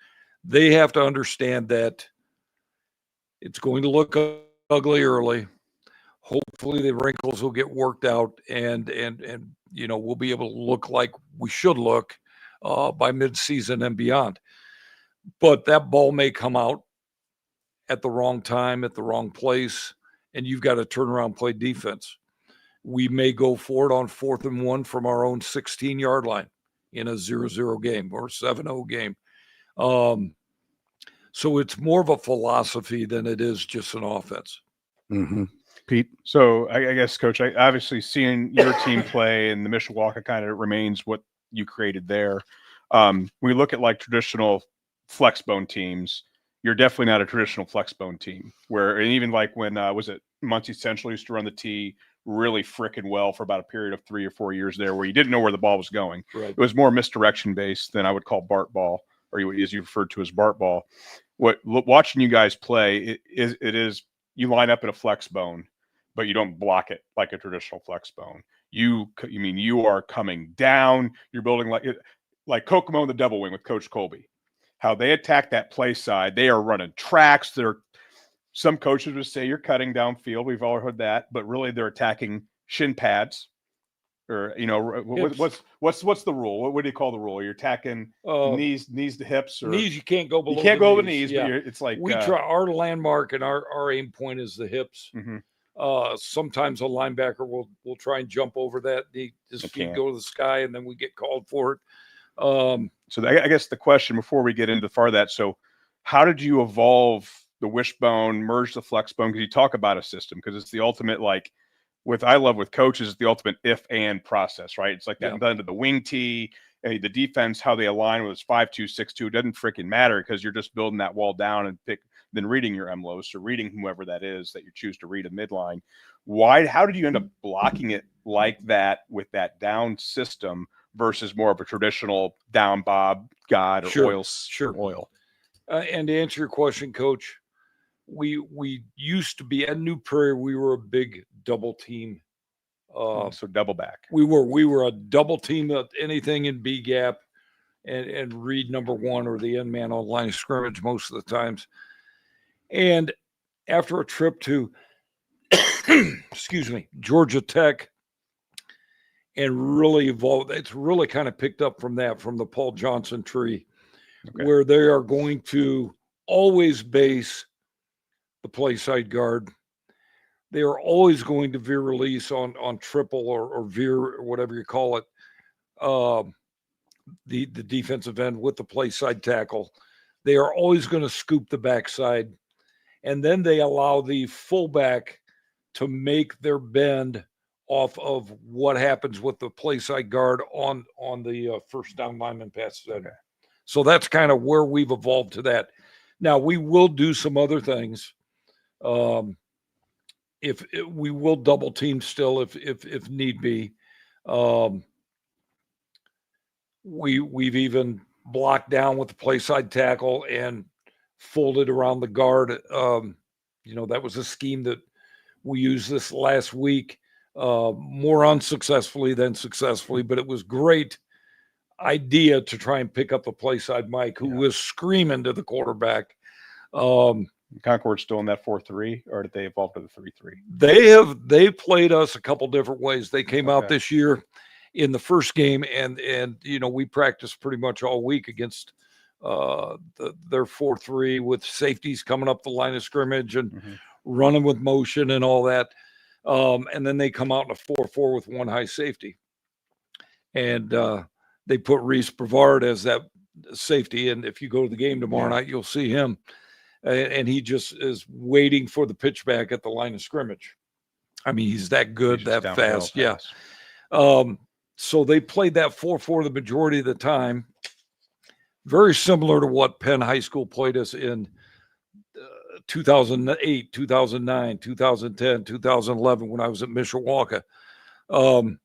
They have to understand that it's going to look ugly early. Hopefully the wrinkles will get worked out and we'll be able to look like we should look by midseason and beyond. But that ball may come out at the wrong time, at the wrong place, and you've got to turn around and play defense. We may go for it on 4th and 1 from our own 16-yard line in a 0-0 game or 7-0 game. So it's more of a philosophy than it is just an offense. Mm-hmm. Pete? So I guess, Coach, obviously seeing your team play and the Mishawaka kind of remains what you created there. We look at like traditional flexbone teams. You're definitely not a traditional flexbone team. And even like when was it Muncie Central used to run the T really freaking well for about a period of 3 or 4 years there, where you didn't know where the ball was going. Right. It was more misdirection based than I would call Bart ball, or as you referred to as Bart ball. Watching you guys play, it is you line up in a flex bone, but you don't block it like a traditional flex bone. You are coming down. You're building like Kokomo and the Devil Wing with Coach Colby. How they attack that play side, they are running tracks. Some coaches would say you're cutting downfield. We've all heard that, but really they're attacking shin pads, or what's the rule? What do you call the rule? You're attacking knees to hips, or knees. You can't go below. You can't the go over knees. the knees, but it's like we try. Our landmark and our aim point is the hips. Mm-hmm. Sometimes a linebacker will try and jump over that. His feet go to the sky, and then we get called for it. So I guess the question before we get into that, so how did you evolve the wishbone, merge the flexbone? Because you talk about a system, because it's the ultimate, like with coaches, it's the ultimate if and process, right? It's like that done to the wing tee. hey, the defense, how they align was 5-2, 6-2. It doesn't freaking matter because you're just building that wall down and then reading your MLOs or reading whoever that is that you choose to read a midline. How did you end up blocking it like that with that down system versus more of a traditional down bob, God, or Sure, oil? And to answer your question, Coach, we used to be at New Prairie. We were a big double team. So double back. We were a double team at anything in B gap, and read number one or the end man on line of scrimmage most of the times. And after a trip to, excuse me, Georgia Tech, and really evolved, it's really kind of picked up from the Paul Johnson tree, where they are going to always base the play side guard. They are always going to veer release on triple or veer or whatever you call it, the defensive end with the play side tackle. They are always going to scoop the backside, and then they allow the fullback to make their bend off of what happens with the play side guard on the first down lineman pass center. So that's kind of where we've evolved to that. Now we will do some other things. If we will double team still if need be. We've even blocked down with the play side tackle and folded around the guard. That was a scheme that we used this last week, more unsuccessfully than successfully, but it was great idea to try and pick up the play side Mike, who was screaming to the quarterback. Concord's still in that 4-3, or did they evolve to the 3-3? They played us a couple different ways. They came out this year in the first game, and we practiced pretty much all week against their 4-3 with safeties coming up the line of scrimmage and running with motion and all that. And then they come out in a 4-4 with one high safety, and they put Reese Brevard as that safety. And if you go to the game tomorrow night, you'll see him. And he just is waiting for the pitch back at the line of scrimmage. I mean, he's that good, that fast. Yeah. So they played that 4-4 the majority of the time. Very similar to what Penn High School played us in 2008, 2009, 2010, 2011 when I was at Mishawaka. And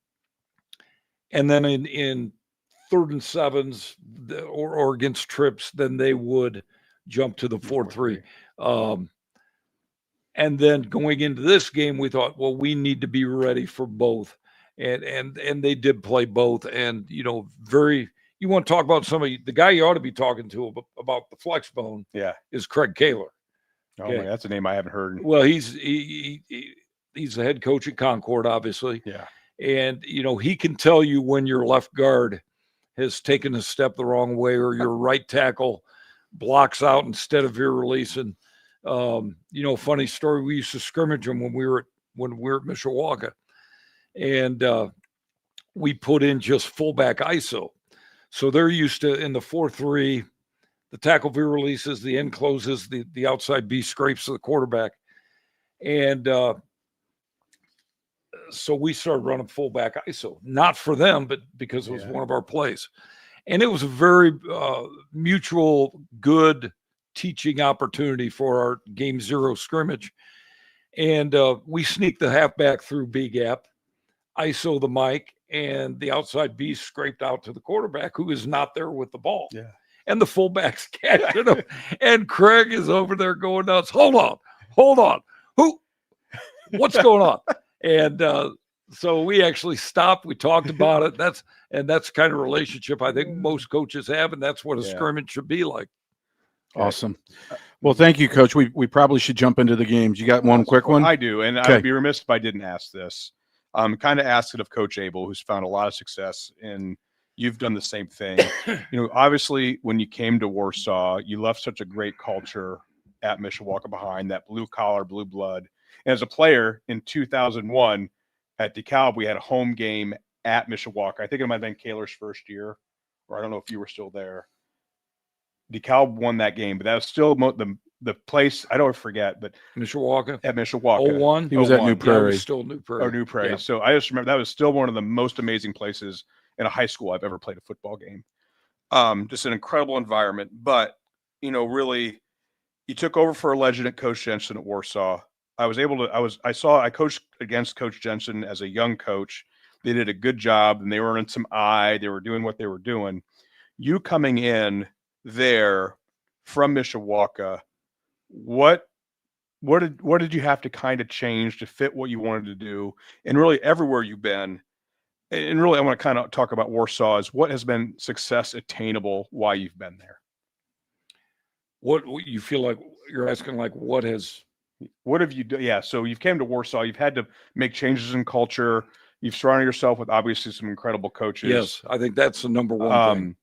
then in 3rd and 7s or against trips, then they would jump to the 4-3. And then going into this game, we thought, well, we need to be ready for both. And they did play both. And, you want to talk about the guy you ought to be talking to about the flex bone is Craig Kaler. Oh, man, that's a name I haven't heard. Well, he's the head coach at Concord, obviously. Yeah. And, he can tell you when your left guard has taken a step the wrong way or your right tackle blocks out instead of veer releasing. Funny story. We used to scrimmage them when we were at Mishawaka, and we put in just fullback ISO. So they're used to in the 4-3, the tackle veer releases, the end closes, the outside B scrapes to the quarterback, and so we started running fullback ISO, not for them, but because it was one of our plays. And it was a very mutual good teaching opportunity for our game 0 scrimmage. And we sneaked the halfback through B gap, ISO the mic, and the outside B scraped out to the quarterback who is not there with the ball. Yeah. And the fullback's catching him. And Craig is over there going nuts. Hold on. What's going on? And so we actually stopped. We talked about it. That's the kind of relationship I think most coaches have, and that's what a scrimmage should be like. Awesome. Well, thank you, Coach. We probably should jump into the games. You got one quick one? I do, and I would be remiss if I didn't ask this. Kind of asked it of Coach Abel, who's found a lot of success, and you've done the same thing. Obviously, when you came to Warsaw, you left such a great culture at Mishawaka behind, that blue collar, blue blood. And as a player in 2001 at DeKalb, we had a home game at Mishawaka. I think it might have been Kaler's first year, or I don't know if you were still there. DeKalb won that game, but that was still the place. I don't forget, but Mishawaka at Mishawaka. 01. He was at New Prairie. Still New Prairie. New Prairie. Yeah. So I just remember that was still one of the most amazing places in a high school I've ever played a football game. Just an incredible environment. But, really, you took over for a legend at Coach Jensen at Warsaw. I coached against Coach Jensen as a young coach. They did a good job, and they were earning some eye. They were doing what they were doing. You coming in there from Mishawaka, what did you have to kind of change to fit what you wanted to do? And really, everywhere you've been, and really, I want to kind of talk about Warsaw is what has been success attainable while you've been there. What you feel like you're asking, like what have you done? Yeah. So you've came to Warsaw, you've had to make changes in culture. You've surrounded yourself with obviously some incredible coaches. Yes, I think that's the number one thing.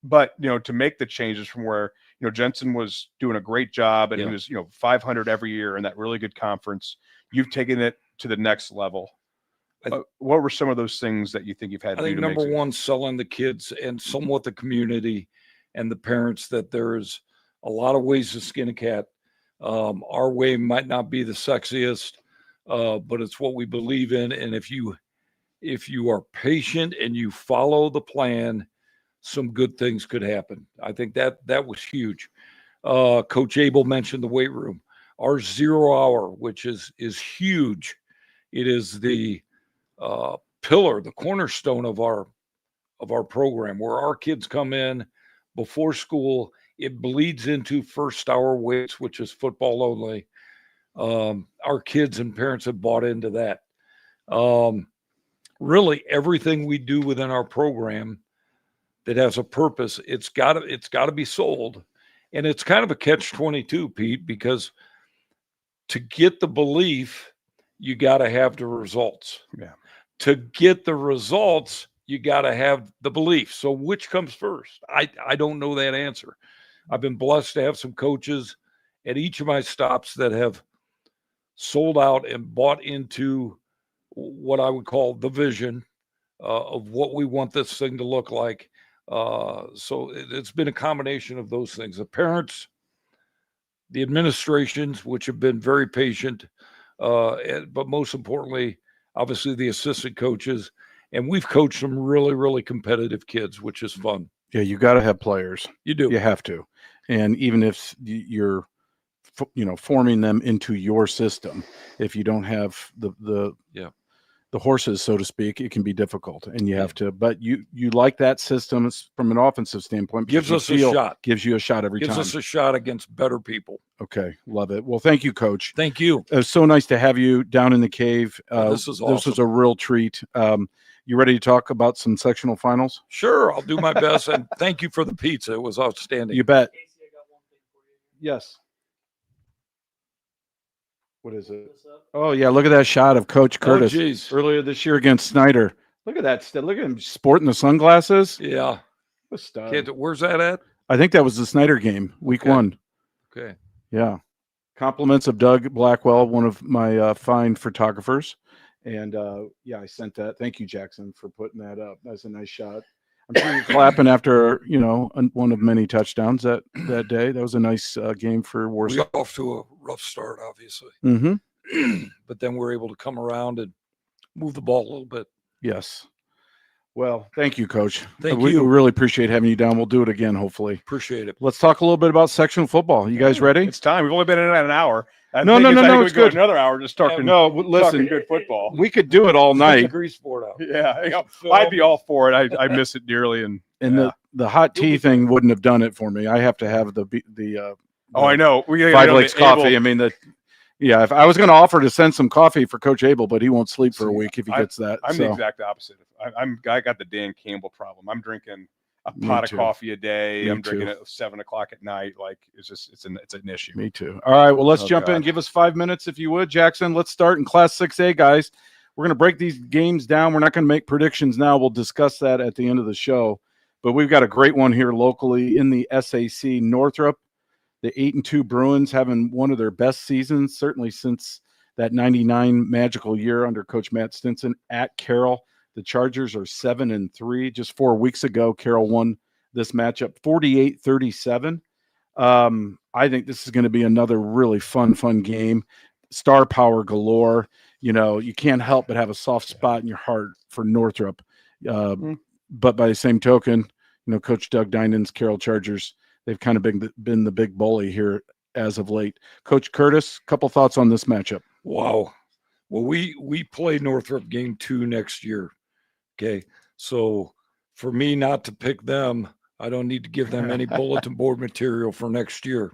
But to make the changes from where Jensen was doing a great job and Yeah. he was 500 every year in that really good conference, you've taken it to the next level. What were some of those things that you think you've had I to think do to number make one, selling the kids and somewhat the community and the parents that there's a lot of ways to skin a cat. Our way might not be the sexiest, but it's what we believe in. And if you are patient and you follow the plan, some good things could happen. I think that was huge. Coach Abel mentioned the weight room, our 0 hour, which is huge. It is the pillar, the cornerstone of our program, where our kids come in before school. It bleeds into first hour weights, which is football only. Our kids and parents have bought into that. Really, everything we do within our program that has a purpose, it's got to be sold. And it's kind of a catch-22, Pete, because to get the belief, you got to have the results. Yeah. To get the results, you got to have the belief. So which comes first? I don't know that answer. I've been blessed to have some coaches at each of my stops that have sold out and bought into what I would call the vision of what we want this thing to look like. So it's been a combination of those things. The parents, the administrations, which have been very patient, but most importantly, obviously the assistant coaches. And we've coached some really, really competitive kids, which is fun. Yeah, you got to have players. You do. You have to. And even if you're, forming them into your system, if you don't have the horses, so to speak, it can be difficult. And you have to. But you like that system from an offensive standpoint. Gives us a shot. Gives you a shot every time. Gives us a shot against better people. Okay, love it. Well, thank you, Coach. Thank you. It was so nice to have you down in the cave. This is awesome. This was a real treat. You ready to talk about some sectional finals? Sure, I'll do my best. And thank you for the pizza. It was outstanding. You bet. Yes. What is it? Oh, yeah. Look at that shot of Coach Curtis earlier this year against Snyder. Look at that. Look at him sporting the sunglasses. Yeah. What a stud. Where's that at? I think that was the Snyder game, week 1. Okay. Yeah. Compliments of Doug Blackwell, one of my fine photographers. And I sent that. Thank you, Jackson, for putting that up. That's a nice shot. I'm sure you're clapping after, one of many touchdowns that day. That was a nice game for Warsaw. We got off to a rough start, obviously. Mm-hmm. But then we're able to come around and move the ball a little bit. Yes. Well, thank you, Coach. Thank we you. really appreciate having you down. We'll do it again, hopefully. Appreciate it. Let's talk a little bit about sectional football. You guys ready? It's time. We've only been in it an hour. No, it's good. Another hour just talking. No, listen, talking good football. We could do it all night. Grease board out. Yeah, I'd be all for it. I miss it dearly, and the hot tea thing wouldn't have done it for me. I have to have the I know. We 5 Lakes coffee. I mean if I was going to offer to send some coffee for Coach Abel, but he won't sleep for a week if he gets that. I'm the exact opposite. I got the Dan Campbell problem. I'm drinking a pot of coffee a day. I'm drinking it at 7 o'clock at night. Like it's an issue. Me too. All right. Well, let's jump in. Give us 5 minutes if you would, Jackson. Let's start in Class 6A, guys. We're going to break these games down. We're not going to make predictions now. We'll discuss that at the end of the show. But we've got a great one here locally in the SAC. Northrop, the 8-2 Bruins, having one of their best seasons, certainly since that 99 magical year under Coach Matt Stinson at Carroll. The Chargers are 7-3. Just 4 weeks ago, Carroll won this matchup 48-37. I think this is going to be another really fun game. Star power galore. You can't help but have a soft spot in your heart for Northrop. But by the same token, Coach Doug Dinan's Carroll Chargers, they've kind of been the big bully here as of late. Coach Curtis, couple thoughts on this matchup. Wow. Well, we play Northrop game 2 next year. Okay. So for me not to pick them, I don't need to give them any bulletin board material for next year.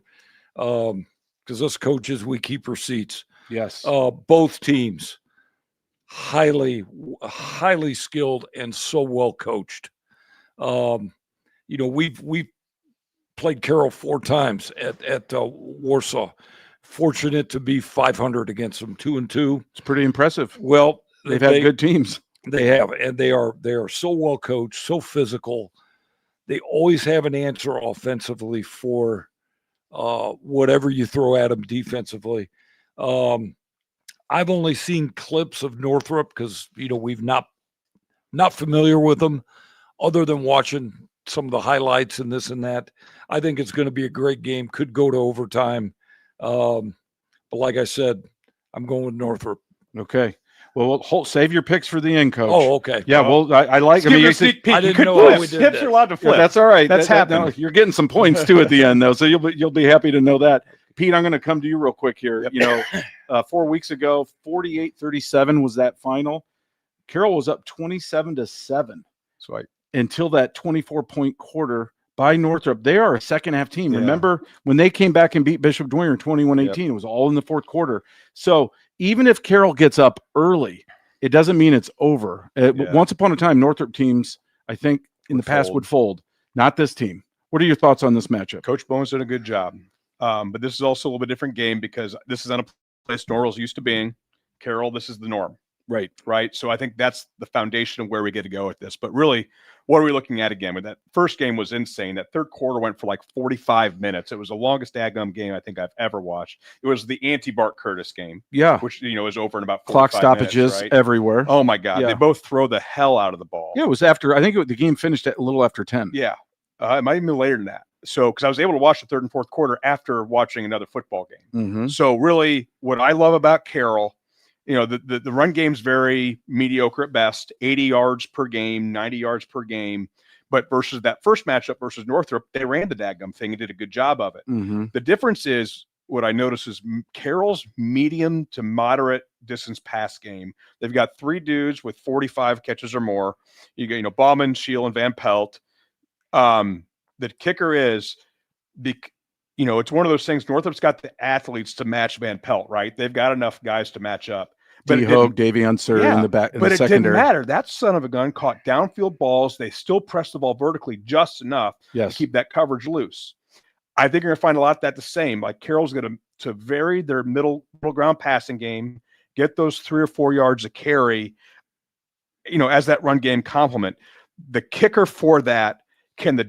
Because us coaches, we keep receipts. Yes. Both teams, highly skilled and so well coached. We've played Carroll 4 times at Warsaw. Fortunate to be 500 against them, 2-2. It's pretty impressive. Well, They've had good teams. They have, and they are so well coached, so physical. They always have an answer offensively for whatever you throw at them defensively. I've only seen clips of Northrop because we've not familiar with them, other than watching some of the highlights and this and that. I think it's going to be a great game. Could go to overtime, but like I said, I'm going with Northrop. Okay. Well, save your picks for the end, Coach. Oh, okay. Yeah. Well, I like. Give you a sneak peek. I You didn't could know flip. how we did Tips that. are allowed to flip. Yeah, that's all right. That's happened. No, you're getting some points too at the end, though, so you'll be happy to know that. Pete, I'm going to come to you real quick here. Yep. 4 weeks ago, 48-37 was that final. Carroll was up 27-7 So until that 24-point quarter by Northrop. They are a second half team. Yeah. Remember when they came back and beat Bishop Dwyer in 21-18? It was all in the fourth quarter. So even if Carroll gets up early, it doesn't mean it's over. Once upon a time, Northrop teams, I think, in the past would fold. Not this team. What are your thoughts on this matchup? Coach Bowen's done a good job. But this is also a little bit different game because this is on a place Norrell's used to being. Carroll, this is the norm. Right. So I think that's the foundation of where we get to go with this. But really, what are we looking at again? With that first game was insane. That third quarter went for like 45 minutes. It was the longest daggum game I think I've ever watched. It was the anti-Bart Curtis game. Yeah. Which, is over in about 45 Clock stoppages minutes, right? everywhere. Oh, my God. Yeah. They both throw the hell out of the ball. Yeah, it was after, I think the game finished at a little after 10. Yeah. It might even be later than that. So, because I was able to watch the third and fourth quarter after watching another football game. Mm-hmm. So really what I love about Carroll, the run game's very mediocre at best, 80 yards per game, 90 yards per game. But versus that first matchup versus Northrop, they ran the daggum thing and did a good job of it. Mm-hmm. The difference is what I notice is Carroll's medium to moderate distance pass game. They've got 3 dudes with 45 catches or more. You got, Bauman, Shield, and Van Pelt. The kicker is, it's one of those things. Northrop's got the athletes to match Van Pelt, right? They've got enough guys to match up. But D-Hogue, Davion Sir in the back, in but the it secondary. didn't matter. That son of a gun caught downfield balls. They still pressed the ball vertically just enough to keep that coverage loose. I think you're going to find a lot of that the same. Like Carroll's going to vary their middle ground passing game, get those 3 or 4 yards of carry, as that run game complement. The kicker for that, can the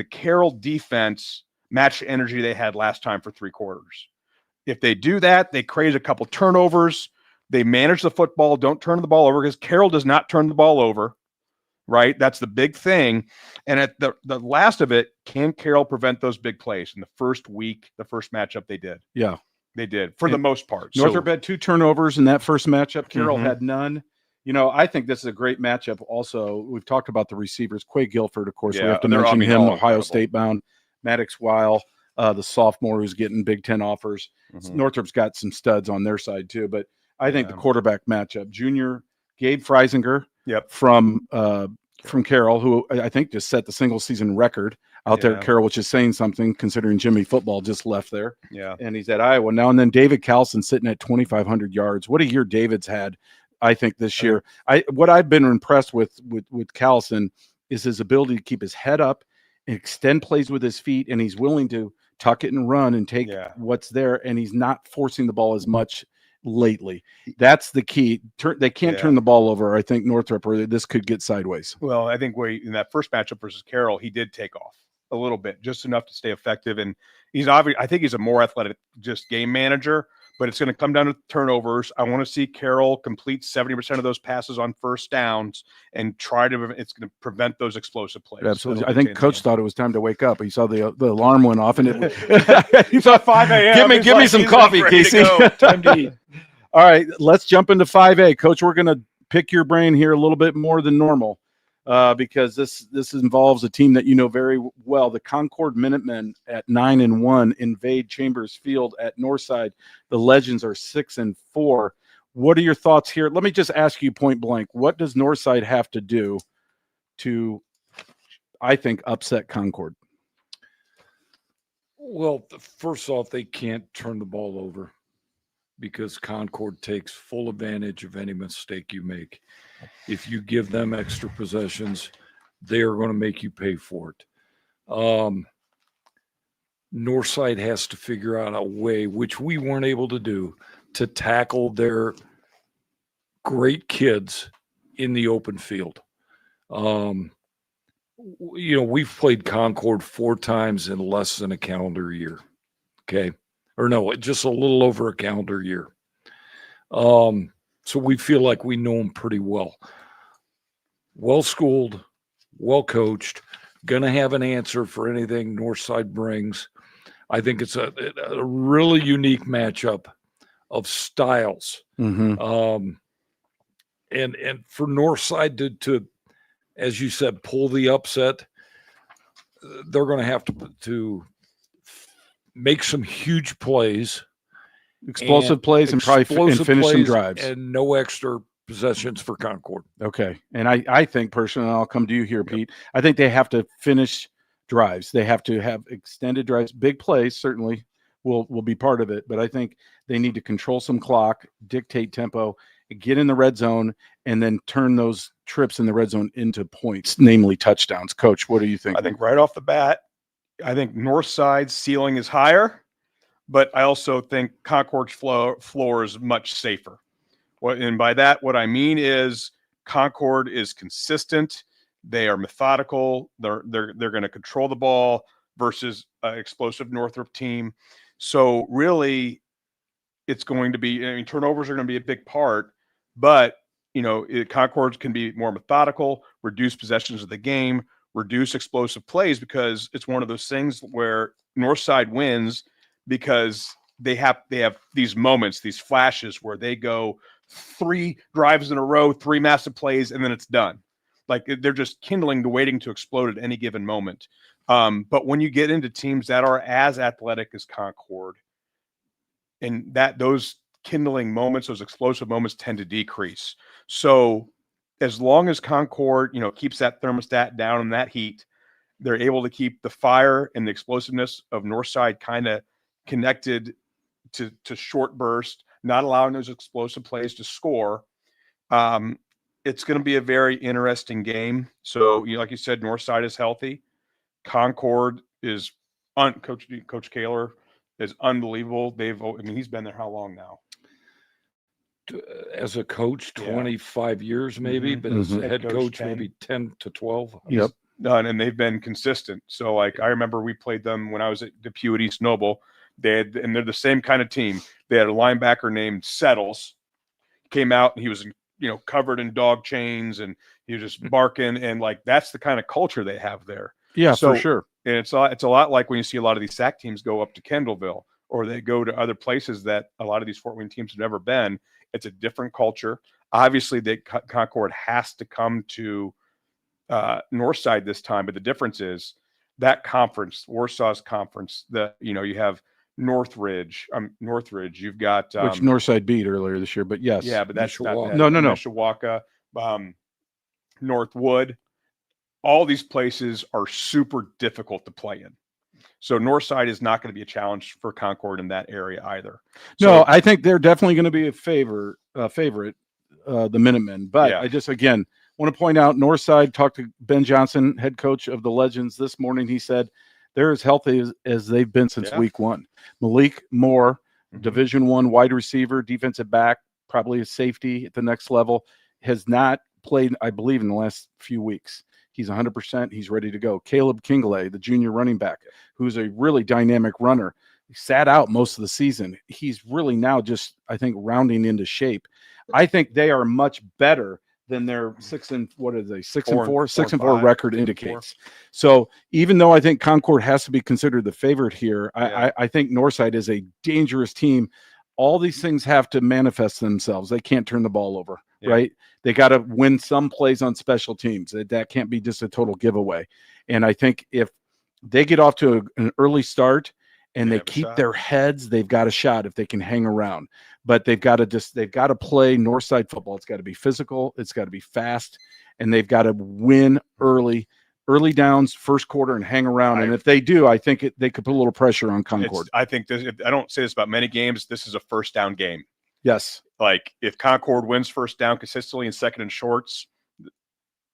Carroll defense match the energy they had last time for 3 quarters? If they do that, they create a couple turnovers. They manage the football, don't turn the ball over, because Carroll does not turn the ball over, right? That's the big thing. And at the last of it, can Carroll prevent those big plays? In the first week, the first matchup, they did. Yeah. They did, for the most part. Northrop had 2 turnovers in that first matchup. Carroll Mhm. had none. I think this is a great matchup. Also, we've talked about the receivers. Quay Guilford, of course, we have to mention him, all Ohio incredible. State bound. Maddox Weil, the sophomore who's getting Big Ten offers. Mhm. Northrop's got some studs on their side too, but I think the quarterback matchup, junior Gabe Freisinger from Carroll, who I think just set the single season record out there at Carroll, which is saying something considering Jimmy football just left there. Yeah. And he's at Iowa now. And then David Carlson sitting at 2,500 yards. What a year David's had, I think, this year. What I've been impressed with Carlson is his ability to keep his head up and extend plays with his feet, and he's willing to tuck it and run and take what's there, and he's not forcing the ball as much lately. That's the key. They can't turn the ball over, I think, Northrop, or this could get sideways. Well, I think in that first matchup versus Carroll, he did take off a little bit, just enough to stay effective. And I think he's a more athletic just game manager, but it's going to come down to turnovers. I want to see Carroll complete 70% of those passes on first downs and it's going to prevent those explosive plays. Absolutely. I think Coach thought it was time to wake up. He saw the alarm went off, and he thought 5 a.m. Give me some coffee, Casey. Time to eat. All right, let's jump into 5A. Coach, we're going to pick your brain here a little bit more than normal. because this involves a team that you know very well. The Concord Minutemen at 9-1 invade Chambers Field at Northside. The Legends are 6-4. What are your thoughts here? Let me just ask you point blank. What does Northside have to do to, I think, upset Concord? Well, first off, they can't turn the ball over because Concord takes full advantage of any mistake you make. If you give them extra possessions, they are going to make you pay for it. Northside has to figure out a way, which we weren't able to do, to tackle their great kids in the open field. We've played Concord 4 times in less than a calendar year. Okay. Or no, just a little over a calendar year. So we feel like we know them pretty well. Well-schooled, well-coached, going to have an answer for anything Northside brings. I think it's a really unique matchup of styles. Mm-hmm. And for Northside to, as you said, pull the upset, they're going to have to make some huge plays, Explosive plays, and probably explosive finish some plays drives. and no extra possessions for Concord. Okay. And I think personally, and I'll come to you here, Pete, I think they have to finish drives. They have to have extended drives. Big plays certainly will be part of it, but I think they need to control some clock, dictate tempo, get in the red zone, and then turn those trips in the red zone into points, namely touchdowns. Coach, what do you think? I think right off the bat, I think Northside's ceiling is higher, but I also think Concord's floor is much safer. And by that, what I mean is Concord is consistent. They are methodical. They're going to control the ball versus an explosive Northrop team. So really, it's going to be, turnovers are going to be a big part, but Concord can be more methodical, reduce possessions of the game, reduce explosive plays, because it's one of those things where Northside wins because they have these moments, these flashes where they go 3 drives in a row, 3 massive plays, and then it's done. Like they're just kindling to waiting to explode at any given moment. But when you get into teams that are as athletic as Concord, and that those kindling moments, those explosive moments tend to decrease. So as long as Concord, keeps that thermostat down and that heat, they're able to keep the fire and the explosiveness of Northside kind of connected to short burst, not allowing those explosive plays to score. It's going to be a very interesting game. So, like you said, Northside is healthy. Concord is Coach Kaler is unbelievable. He's been there how long now? As a coach, 25 years maybe, but as a head coach 10. maybe 10 to 12. Yep. And they've been consistent. So, I remember we played them when I was at Depew at East Noble. They're the same kind of team. They had a linebacker named Settles. He came out and he was, covered in dog chains, and he was just barking, and that's the kind of culture they have there. Yeah, So- for sure. And it's a lot like when you see a lot of these SAC teams go up to Kendallville, or they go to other places that a lot of these Fort Wayne teams have never been. It's a different culture. Obviously, Concord has to come to Northside this time, but the difference is that conference, Warsaw's conference, you have Northridge. You've got Which Northside beat earlier this year, but yes. yeah, but that's not Mishawaka. that. No. Mishawaka, Northwood. All these places are super difficult to play in. So Northside is not going to be a challenge for Concord in that area either. No, I think they're definitely going to be a favorite, the Minutemen. But Yeah. I just, again, want to point out Northside, talked to Ben Johnson, head coach of the Legends this morning. He said they're as healthy as they've been since Yeah. week 1. Malik Moore, Mhm. Division I wide receiver, defensive back, probably a safety at the next level, has not played, I believe, in the last few weeks. He's 100%. He's ready to go. Caleb Kingley, the junior running back, who's a really dynamic runner. He sat out most of the season. He's really now just, I think, rounding into shape. I think they are much better than their 6-4 5. record indicates. So even though I think Concord has to be considered the favorite here, Yeah. I think Northside is a dangerous team. All these things have to manifest themselves. They can't turn the ball over. Yeah. right? They got to win some plays on special teams. That can't be just a total giveaway. And I think if they get off to an early start and They they have a keep shot. their heads, they've got a shot if they can hang around. But they've got to play Northside football. It's got to be physical. It's got to be fast, and they've got to win early downs, first quarter, and hang around. And if they do, I think they could put a little pressure on Concord. I think this, I don't say this about many games. This is a first down game. Yes. Like if Concord wins first down consistently and second and shorts,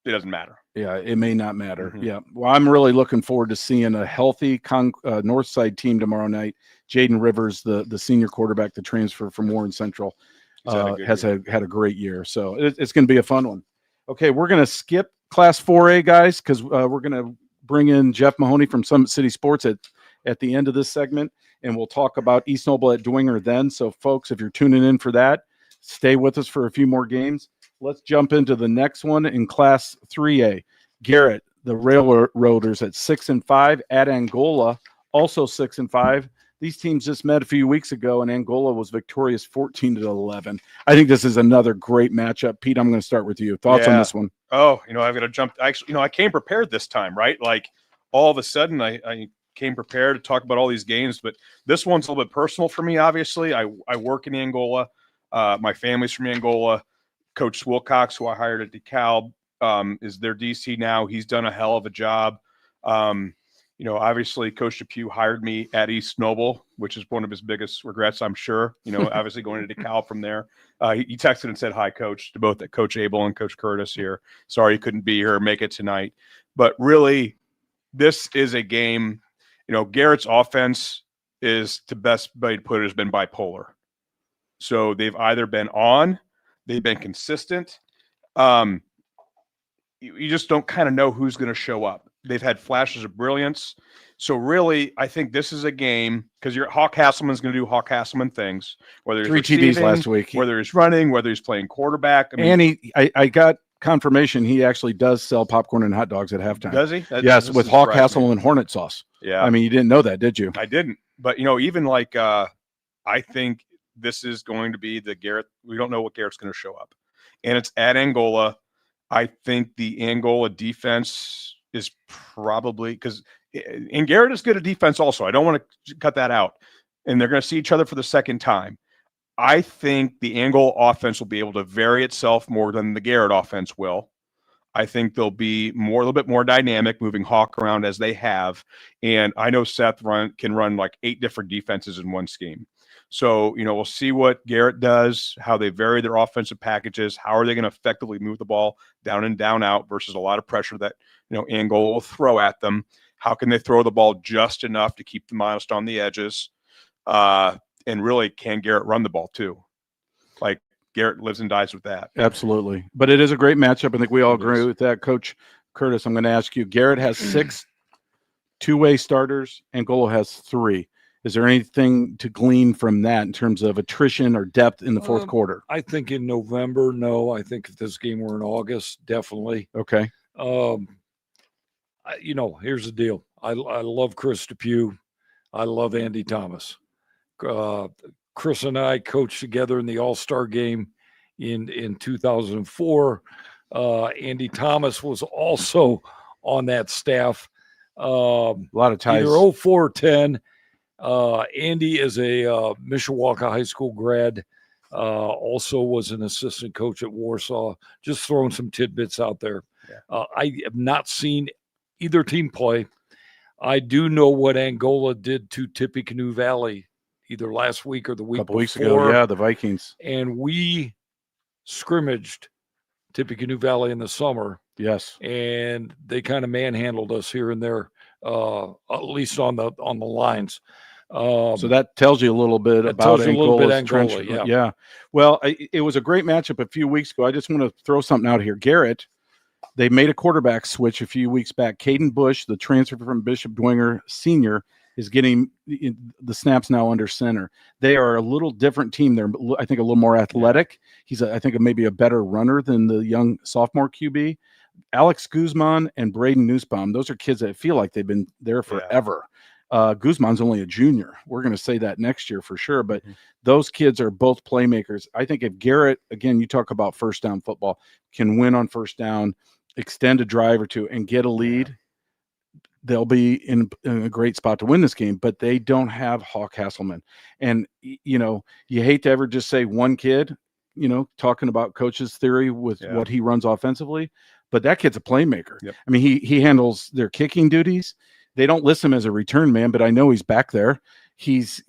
it doesn't matter. Yeah, it may not matter. Mhm. Yeah. Well, I'm really looking forward to seeing a healthy Northside team tomorrow night. Jaden Rivers, the senior quarterback, the transfer from Warren Central, He's had a good has year. had a great year. So it's going to be a fun one. Okay, we're going to skip Class 4A, guys, because we're going to bring in Jeff Mahoney from Summit City Sports at the end of this segment, and we'll talk about East Noble at Dwenger then. So, folks, if you're tuning in for that, stay with us for a few more games. Let's jump into the next one in Class 3A. Garrett, the Railroaders at 6-5, at Angola, also 6-5. These teams just met a few weeks ago, and Angola was victorious 14-11. I think this is another great matchup. Pete, I'm going to start with you. Thoughts on Yeah. this one? Oh, I've got to jump. Actually, I came prepared this time, right? Like all of a sudden I came prepared to talk about all these games, but this one's a little bit personal for me. Obviously, I work in Angola. My family's from Angola. Coach Wilcox, who I hired at DeKalb, is their DC now. He's done a hell of a job. Obviously, Coach Depew hired me at East Noble, which is one of his biggest regrets, I'm sure. Obviously going to DeKalb from there. He texted and said, "Hi, Coach," to both Coach Abel and Coach Curtis here. Sorry you couldn't be here or make it tonight. But really, this is a game. Garrett's offense is, the best way to put it, has been bipolar. So they've either been on, they've been consistent. You just don't kind of know who's going to show up. They've had flashes of brilliance. So really, I think this is a game because Hawk Hasselman's going to do Hawk Hasselman things, whether he's 3 TDs receiving, last week. whether he's running, whether he's playing quarterback. And I got confirmation he actually does sell popcorn and hot dogs at halftime. Does he? Yes, This with is Hawk surprising. Hasselman and Hornet sauce. Yeah. I mean, you didn't know that, did you? I didn't. But, even like I think this is going to be the Garrett. We don't know what Garrett's going to show up. And it's at Angola. I think the Angola defense is probably because and Garrett is good at defense also. I don't want to cut that out. And they're going to see each other for the second time. I think the Angola offense will be able to vary itself more than the Garrett offense will. I think they'll be a little bit more dynamic, moving Hawk around as they have. And I know Seth can run like 8 different defenses in one scheme. So, we'll see what Garrett does, how they vary their offensive packages, how are they going to effectively move the ball down and down out versus a lot of pressure that, Angola will throw at them. How can they throw the ball just enough to keep them honest on the edges? And really, can Garrett run the ball too? Like Garrett lives and dies with that. Absolutely. But it is a great matchup. I think we all It agree is. with that. Coach Curtis, I'm going to ask you. Garrett has 6 two-way starters. Angola has 3. Is there anything to glean from that in terms of attrition or depth in the fourth quarter? I think in November, no. I think if this game were in August, definitely. Okay. Here's the deal. I love Chris Depew. I love Andy Thomas. Chris and I coached together in the All-Star game in 2004. Andy Thomas was also on that staff. A lot of ties. Either 04 or 10. Andy is a Mishawaka High School grad. Also was an assistant coach at Warsaw. Just throwing some tidbits out there. Yeah. I have not seen either team play. I do know what Angola did to Tippecanoe Valley either last week or the A week couple before. weeks ago. Yeah, the Vikings. And we scrimmaged Tippecanoe Valley in the summer, Yes. and they kind of manhandled us here and there, at least on the lines. So that tells you a little bit that about tells you a little bit Angola's Angola, trench. yeah. Well, it was a great matchup a few weeks ago. I just want to throw something out here. Garrett, they made a quarterback switch a few weeks back. Caden Bush, the transfer from Bishop Dwenger Sr., is getting the snaps now under center. They are a little different team. They're, I think, a little more athletic. He's, I think, maybe a better runner than the young sophomore QB. Alex Guzman and Braden Nussbaum, those are kids that feel like they've been there forever. Guzman's only a junior. We're going to say that next year for sure. But Mhm. those kids are both playmakers. I think if Garrett, again, you talk about first down football, can win on first down, extend a drive or two, and get a lead, they'll be in a great spot to win this game. But they don't have Hawk Hasselman. And, you know, you hate to ever just say one kid, you know, talking about coach's theory with Yeah. what he runs offensively. But that kid's a playmaker. Yep. I mean, he handles their kicking duties. They don't list him as a return man, but I know he's back there. He's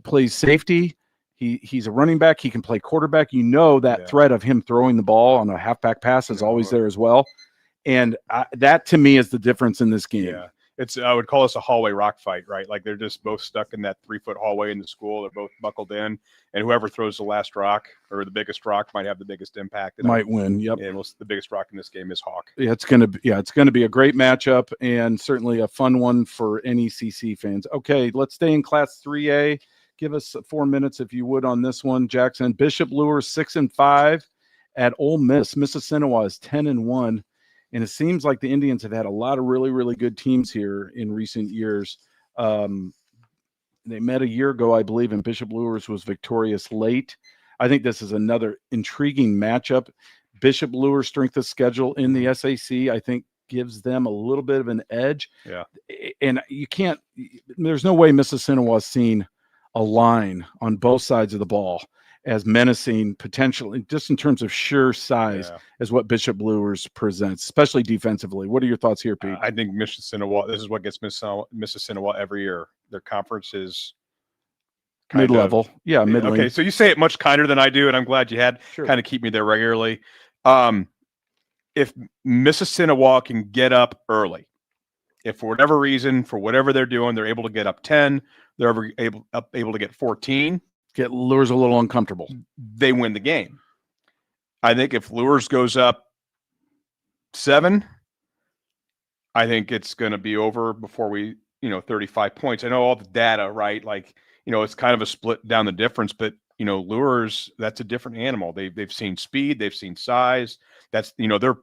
plays safety. He's a running back. He can play quarterback. You know that Yeah. threat of him throwing the ball on a halfback pass is always there as well. And that to me is the difference in this game. Yeah. I would call this a hallway rock fight, right? Like they're just both stuck in that 3-foot hallway in the school. They're both buckled in, and whoever throws the last rock or the biggest rock might have the biggest impact. And Might win. Yep. And the biggest rock in this game is Hawk. Yeah, it's gonna be a great matchup and certainly a fun one for NECC fans. Okay, let's stay in Class 3A. Give us 4 minutes if you would on this one, Jackson. Bishop Luers 6-5 at Ole Miss. Mississinawa is 10-1. And it seems like the Indians have had a lot of really, really good teams here in recent years. They met a year ago, I believe, and Bishop Luers was victorious late. I think this is another intriguing matchup. Bishop Luers' strength of schedule in the SAC, I think, gives them a little bit of an edge. Yeah. And there's no way Mississinawa's seen a line on both sides of the ball as menacing potentially, just in terms of sheer size, as what Bishop Luers presents, especially defensively. What are your thoughts here, Pete? I think Mississinawa, this is what gets Mississinawa every year. Their conference is Mid-level. Yeah, middling. Okay, so you say it much kinder than I do, and I'm glad you had Sure. kind of keep me there regularly. If Mississinawa can get up early, if for whatever reason, for whatever they're doing, they're able to get up 10, they're able to get 14, Get Luers a little uncomfortable. they win the game. I think if Luers goes up 7, I think it's going to be over before 35 points. I know all the data, right? Like, it's kind of a split down the difference, but Luers, that's a different animal. They've seen speed, they've seen size. That's, they're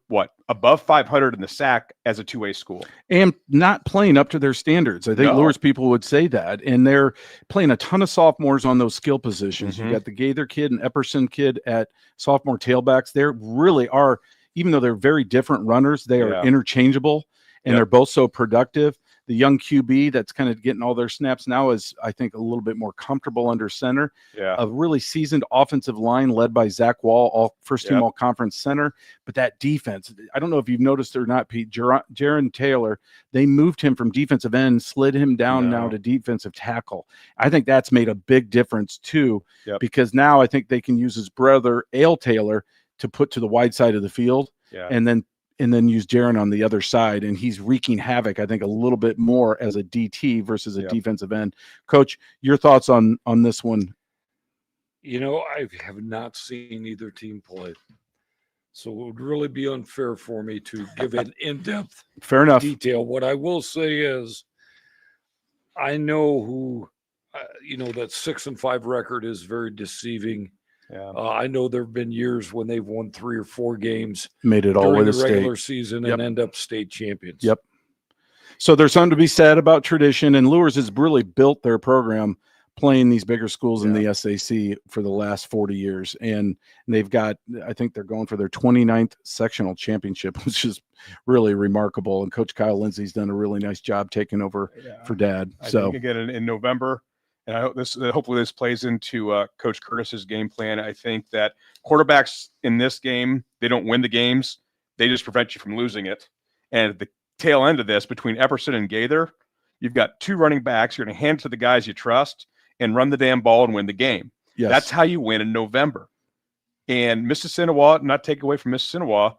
above 500 in the SAC as a 2A school. And not playing up to their standards. I think Luers people would say that. And they're playing a ton of sophomores on those skill positions. Mhm. You got the Gaither kid and Epperson kid at sophomore tailbacks. They really are, even though they're very different runners, they are interchangeable, and they're both so productive. The young QB that's kind of getting all their snaps now is, I think, a little bit more comfortable under center. Yeah. A really seasoned offensive line led by Zach Wall, first team all conference center. But that defense, I don't know if you've noticed or not, Pete, Jaron Taylor, they moved him from defensive end, slid him down now to defensive tackle. I think that's made a big difference too, because now I think they can use his brother, Ale Taylor, to put to the wide side of the field. Yeah. And then use Jaron on the other side, and he's wreaking havoc, I think, a little bit more as a DT versus a defensive end. Coach, your thoughts on this one? I have not seen either team play, so it would really be unfair for me to give an in-depth Fair enough. detail. What I will say is, I know who, that 6-5 record is very deceiving. Yeah. I know there have been years when they've won 3 or 4 games, made it all during with the the regular state season and end up state champions. Yep. So there's something to be said about tradition, and Luers has really built their program playing these bigger schools in the SAC for the last 40 years. And they've got, I think they're going for their 29th sectional championship, which is really remarkable. And Coach Kyle Lindsey's done a really nice job taking over for Dad. I think again in November, and I hope hopefully this plays into Coach Curtis's game plan. I think that quarterbacks in this game, they don't win the games. They just prevent you from losing it. And at the tail end of this, between Epperson and Gaither, you've got 2 running backs. You're going to hand it to the guys you trust and run the damn ball and win the game. Yes. That's how you win in November. And Mississinawa, not take away from Mississinawa,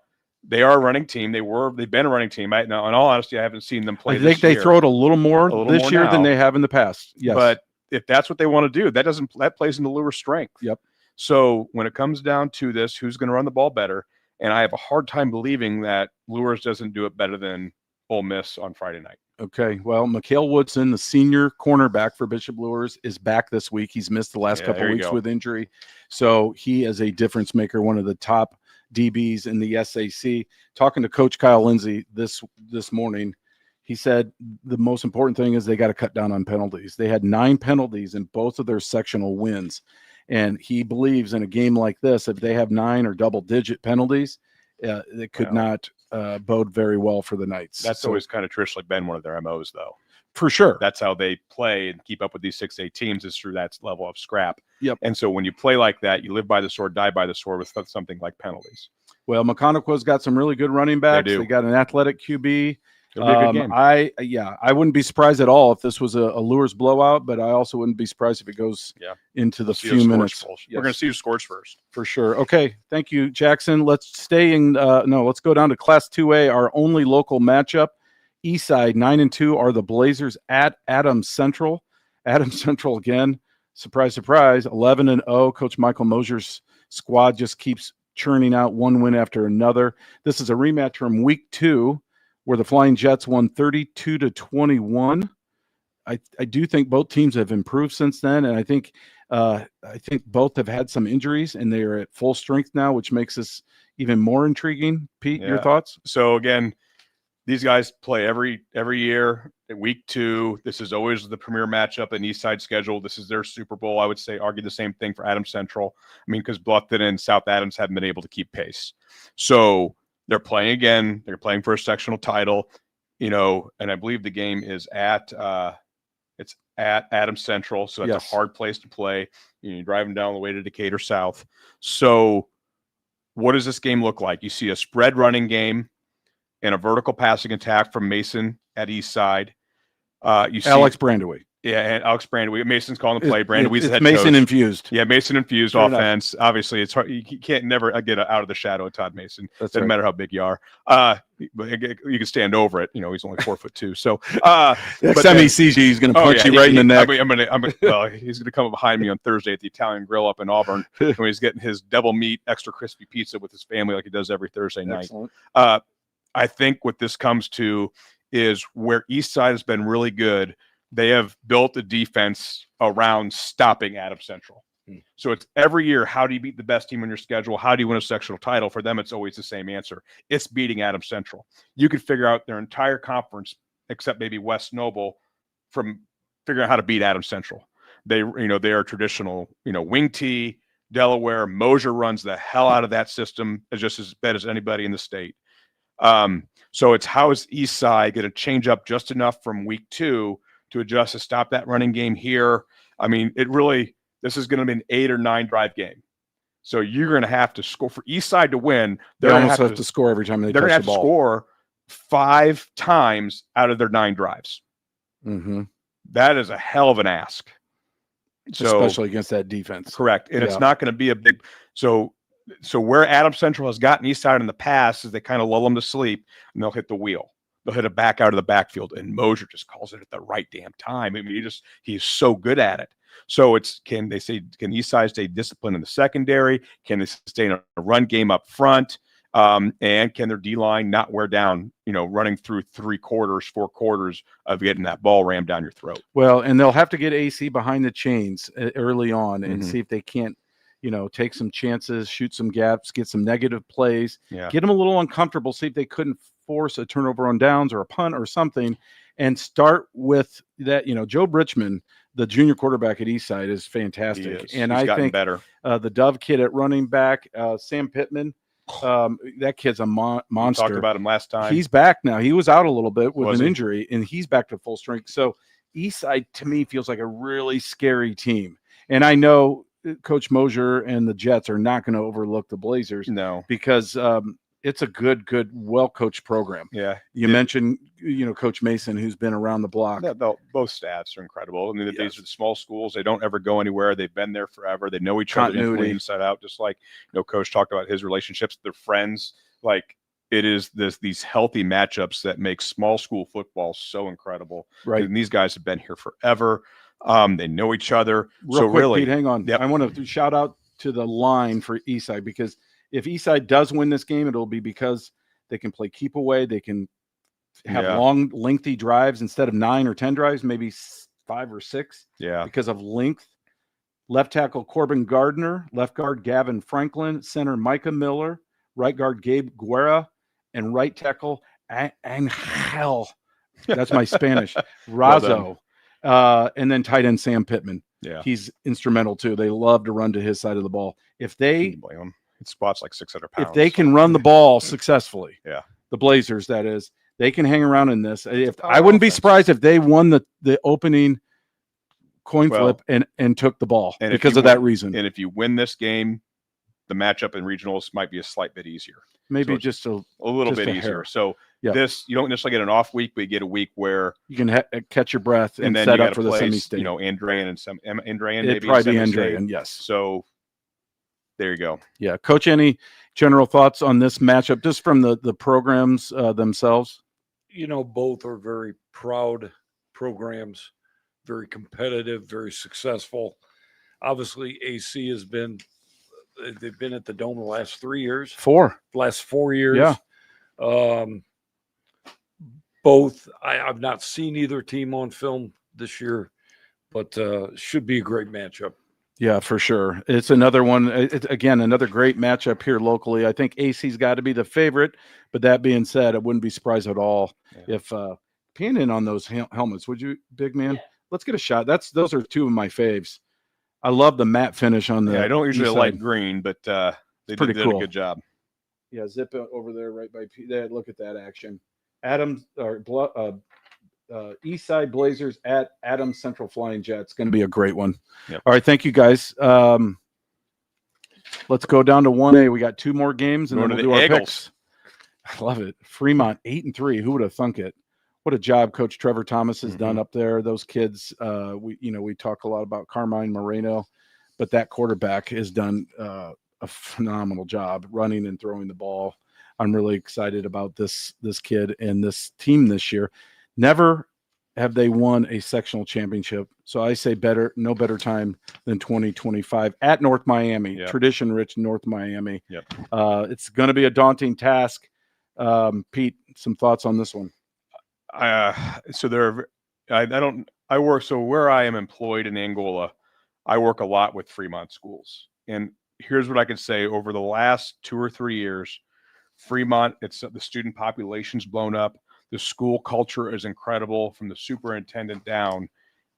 they are a running team. They've been a running team. Now, in all honesty, I haven't seen them play. I think they throw it a little more this year than they have in the past. Yes. But if that's what they want to do, that plays into Luers' strength. Yep. So when it comes down to this, who's going to run the ball better? And I have a hard time believing that Luers doesn't do it better than Ole Miss on Friday night. Okay. Well, Mikhail Woodson, the senior cornerback for Bishop Luers, is back this week. He's missed the last couple of weeks with injury. So he is a difference maker, one of the top DBs in the SAC. Talking to Coach Kyle Lindsey this morning, he said the most important thing is they got to cut down on penalties. They had 9 penalties in both of their sectional wins. And he believes in a game like this, if they have 9 or double-digit penalties, it could not bode very well for the Knights. That's always kind of traditionally been one of their MOs, though. for sure. That's how they play and keep up with these 6A teams, is through that level of scrap. Yep. And so when you play like that, you live by the sword, die by the sword with something like penalties. Well, McConaughey's got some really good running backs. do. They got an athletic QB. It'll be a good game. I wouldn't be surprised at all if this was a Lures blowout, but I also wouldn't be surprised if it goes into the See few who scores minutes. first. We're going to see who scores first. For sure. Okay. Thank you, Jackson. Let's stay in. Let's go down to Class 2A, our only local matchup. Eastside 9-2 are the Blazers at Adams Central. Adams Central again. Surprise, surprise. 11-0. Coach Michael Mosier's squad just keeps churning out one win after another. This is a rematch from week 2, where the Flying Jets won 32-21. I do think both teams have improved since then, and I think both have had some injuries, and they are at full strength now, which makes this even more intriguing. Pete, your thoughts? So again, these guys play every year. At week 2, this is always the premier matchup in Eastside schedule. This is their Super Bowl. I would say argue the same thing for Adams Central. I mean, because Bluffton and South Adams haven't been able to keep pace. So they're playing again. They're playing for a sectional title, and I believe the game is at Adams Central. So that's a hard place to play. You're driving down the way to Decatur South. So what does this game look like? You see a spread running game and a vertical passing attack from Mason at Eastside. You see Alex Brandewey. Yeah, and Alex Brandewey. Mason's calling the play. Brandewey's the It's head Mason coach. infused. Yeah, Mason infused Fair offense. Obviously, it's hard. You can't never get out of the shadow of Todd Mason. That's Doesn't right. matter how big you are. But you can stand over it. He's only 4'2". So, Next time he sees you, he's going to punch you right in the neck. Well, he's going to come behind me on Thursday at the Italian Grill up in Auburn when he's getting his double meat, extra crispy pizza with his family, like he does every Thursday night. Excellent. I think what this comes to is where Eastside has been really good. They have built a defense around stopping Adams Central. So it's every year, how do you beat the best team on your schedule? How do you win a sectional title? For them, it's always the same answer. It's beating Adams Central. You could figure out their entire conference, except maybe West Noble, from figuring out how to beat Adams Central. They are traditional, wing tee, Delaware. Mosier runs the hell out of that system, just as bad as anybody in the state. So it's how is Eastside going to change up just enough from week 2 to adjust to stop that running game here? I mean, this is going to be an 8 or 9 drive game. So you're going to have to score for Eastside to win. They almost have to score every time they They're touch going to the have to ball. score 5 times out of their 9 drives. Mm-hmm. That is a hell of an ask. So, especially against that defense. correct. And it's not going to be a big so where Adams Central has gotten Eastside in the past is they kind of lull them to sleep and they'll hit the wheel. They'll hit it back out of the backfield, and Mosier just calls it at the right damn time. I mean, he's so good at it. So can Eastside stay disciplined in the secondary? Can they sustain a run game up front? And can their D-line not wear down, running through 4 quarters of getting that ball rammed down your throat? Well, and they'll have to get AC behind the chains early on and Mhm. see if they can't, take some chances, shoot some gaps, get some negative plays, Yeah. get them a little uncomfortable, see if they couldn't force a turnover on downs or a punt or something, and start with that. Joe Bridgman, the junior quarterback at Eastside, is fantastic. And He's I gotten think better. The Dove kid at running back, Sam Pittman, that kid's a We monster. talked about him last time. He's back now. He was out a little bit with Was an he? injury, and he's back to full strength. So Eastside, to me, feels like a really scary team. And I know Coach Mosier and the Jets are not going to overlook the Blazers no. because it's a good, well-coached program. Yeah. You mentioned, Coach Mason, who's been around the block. Both staffs are incredible. I mean, Yes. these are the small schools. They don't ever go anywhere. They've been there forever. They know each other Continuity. inside out, just like, Coach talked about his relationships with their friends. Like, it is these healthy matchups that make small school football so incredible. Right. And these guys have been here forever. They know each other. Real so quick, really, Pete, hang on. Yep. I want to shout out to the line for Eastside, because if Eastside does win this game, it'll be because they can play keep away. They can have long, lengthy drives instead of 9 or 10 drives, maybe 5 or 6 yeah. because of length. Left tackle Corbin Gardner, left guard Gavin Franklin, center Micah Miller, right guard Gabe Guerra, and right tackle Angel That's my Spanish. Well done. Razo, and then tight end Sam Pittman. Yeah. He's instrumental too. They love to run to his side of the ball. If You they can blame him. It squats like 600 pounds. if they can run the ball successfully, Yeah. the Blazers, that is, they can hang around in this. If Power I wouldn't be offense. surprised if they won the opening coin Well, flip and took the ball and if because you of that win- reason. And if you win this game, the matchup in regionals might be a slight bit easier. Maybe so just a A little Just bit a easier. hair. So Yeah. this, you don't necessarily get an off week, but you get a week where, you can catch your breath and and then set you up got for to the play, semi-state. you know, Andrean and some Andrean, It'd maybe probably be semi-state. Andrean, yes. So there you go. Yeah, Coach, any general thoughts on this matchup, just from the programs themselves? You know, both are very proud programs, very competitive, very successful. Obviously, AC has been, they've been at the Dome the last 3 years, 4. last 4 years. Yeah. Both, I've not seen either team on film this year, but should be a great matchup. Yeah, for sure. It's another one. Again, another great matchup here locally. I think AC's got to be the favorite. But that being said, I wouldn't be surprised at all if pan in on those helmets. Would you, big man? Yeah. Let's get a shot. Those are two of my faves. I love the matte finish on the. Yeah, I don't usually east like side. green, but they pretty did cool. a good job. Yeah, zip it over there right by there. Look at that action. Adams or East Side Blazers at Adams Central Flying Jets. Going to be a great one. Yep. All right, thank you guys. Let's go down to 1A. We got 2 more games and Going then to we'll the do our Eagles. picks. I love it. Fremont 8-3. Who would have thunk it? What a job Coach Trevor Thomas has done up there. Those kids. We talk a lot about Carmine Moreno, but that quarterback has done a phenomenal job running and throwing the ball. I'm really excited about this kid and this team this year. Never have they won a sectional championship. So I say no better time than 2025 at North Miami, Yep. tradition-rich North Miami. Yep. It's going to be a daunting task. Pete, some thoughts on this one? So there, I work, so where I am employed in Angola, I work a lot with Fremont schools. And here's what I can say: over the last 2 or 3 years, Fremont, the student population's blown up. The school culture is incredible from the superintendent down.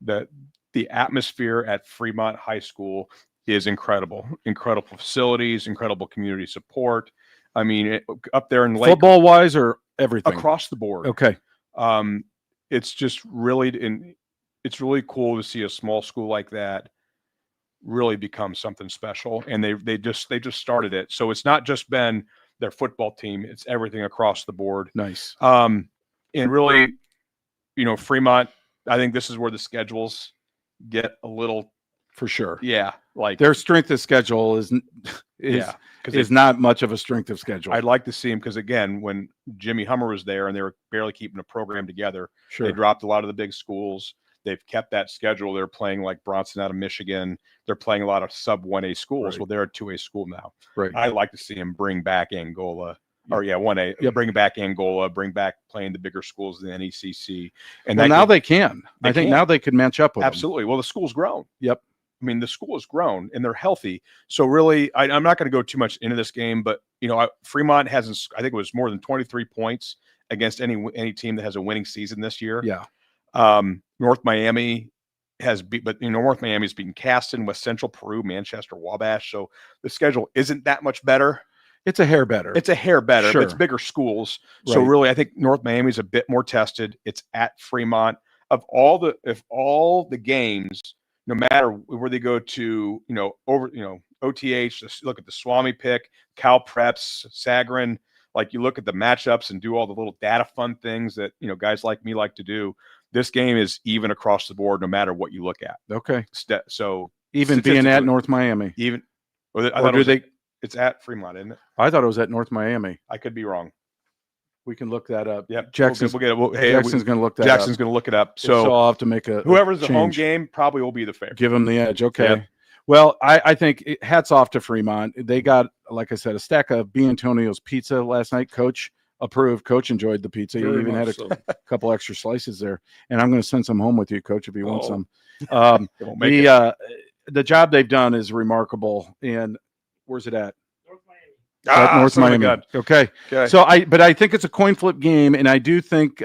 The atmosphere at Fremont High School is incredible. Incredible facilities, incredible community support. I mean, up there in Lake, Football wise or everything? across the board. Okay. It's just really, it's really cool to see a small school like that really become something special. And they just started it. So it's not just been their football team; it's everything across the board. Nice. And really, Fremont, I think this is where the schedules get a little, For sure. like Their strength of schedule is not much of a strength of schedule. I'd like to see him because, again, when Jimmy Hummer was there and they were barely keeping a program together, Sure. they dropped a lot of the big schools. They've kept that schedule. They're playing like Bronson out of Michigan. They're playing a lot of sub 1A schools. Right. Well, they're a 2A school now. Right. I'd like to see him bring back Angola. Or 1A, Yep. bring back Angola, bring back playing the bigger schools in the NECC. And Well, that now could- they can. I think can. now they could match up with them. absolutely. Well, the school's grown. Yep. I mean, the school has grown and they're healthy. So really, I'm not going to go too much into this game, but Fremont hasn't. I think it was more than 23 points against any team that has a winning season this year. Yeah. North Miami has beat, but North Miami's beaten Caston, West Central, Peru, Manchester, Wabash. So the schedule isn't that much better. It's a hair better. It's a hair better, but it's Sure. bigger schools. So Right. really, I think North Miami's a bit more tested. It's at Fremont. If all the games, no matter where they go to, OTH, just look at the Swami pick, Cal Preps, Sagarin, like you look at the matchups and do all the little data fun things that, guys like me like to do. This game is even across the board, no matter what you look at. Okay. So Even being at statistically- North Miami. even, I Or thought do they? it's at Fremont, isn't it? I thought it was at North Miami. I could be wrong. We can look that up. Yep. Jackson's, we'll get it. Hey, Jackson's going to look that Jackson's up. going to look it up. So So I'll have to make a whoever's the home change. game probably will be the favorite. Give them the edge. Okay. Yep. Well, I think hats off to Fremont. They got, like I said, a stack of B. Antonio's pizza last night. Coach approved. Coach enjoyed the pizza. Very He even had much a so. couple extra slices there. And I'm going to send some home with you, Coach, if you want Oh. some. It won't make it. The job they've done is remarkable. And where's it at? North Miami. At North son of a Miami. gun. Okay. Okay. So but I think it's a coin flip game, and I do think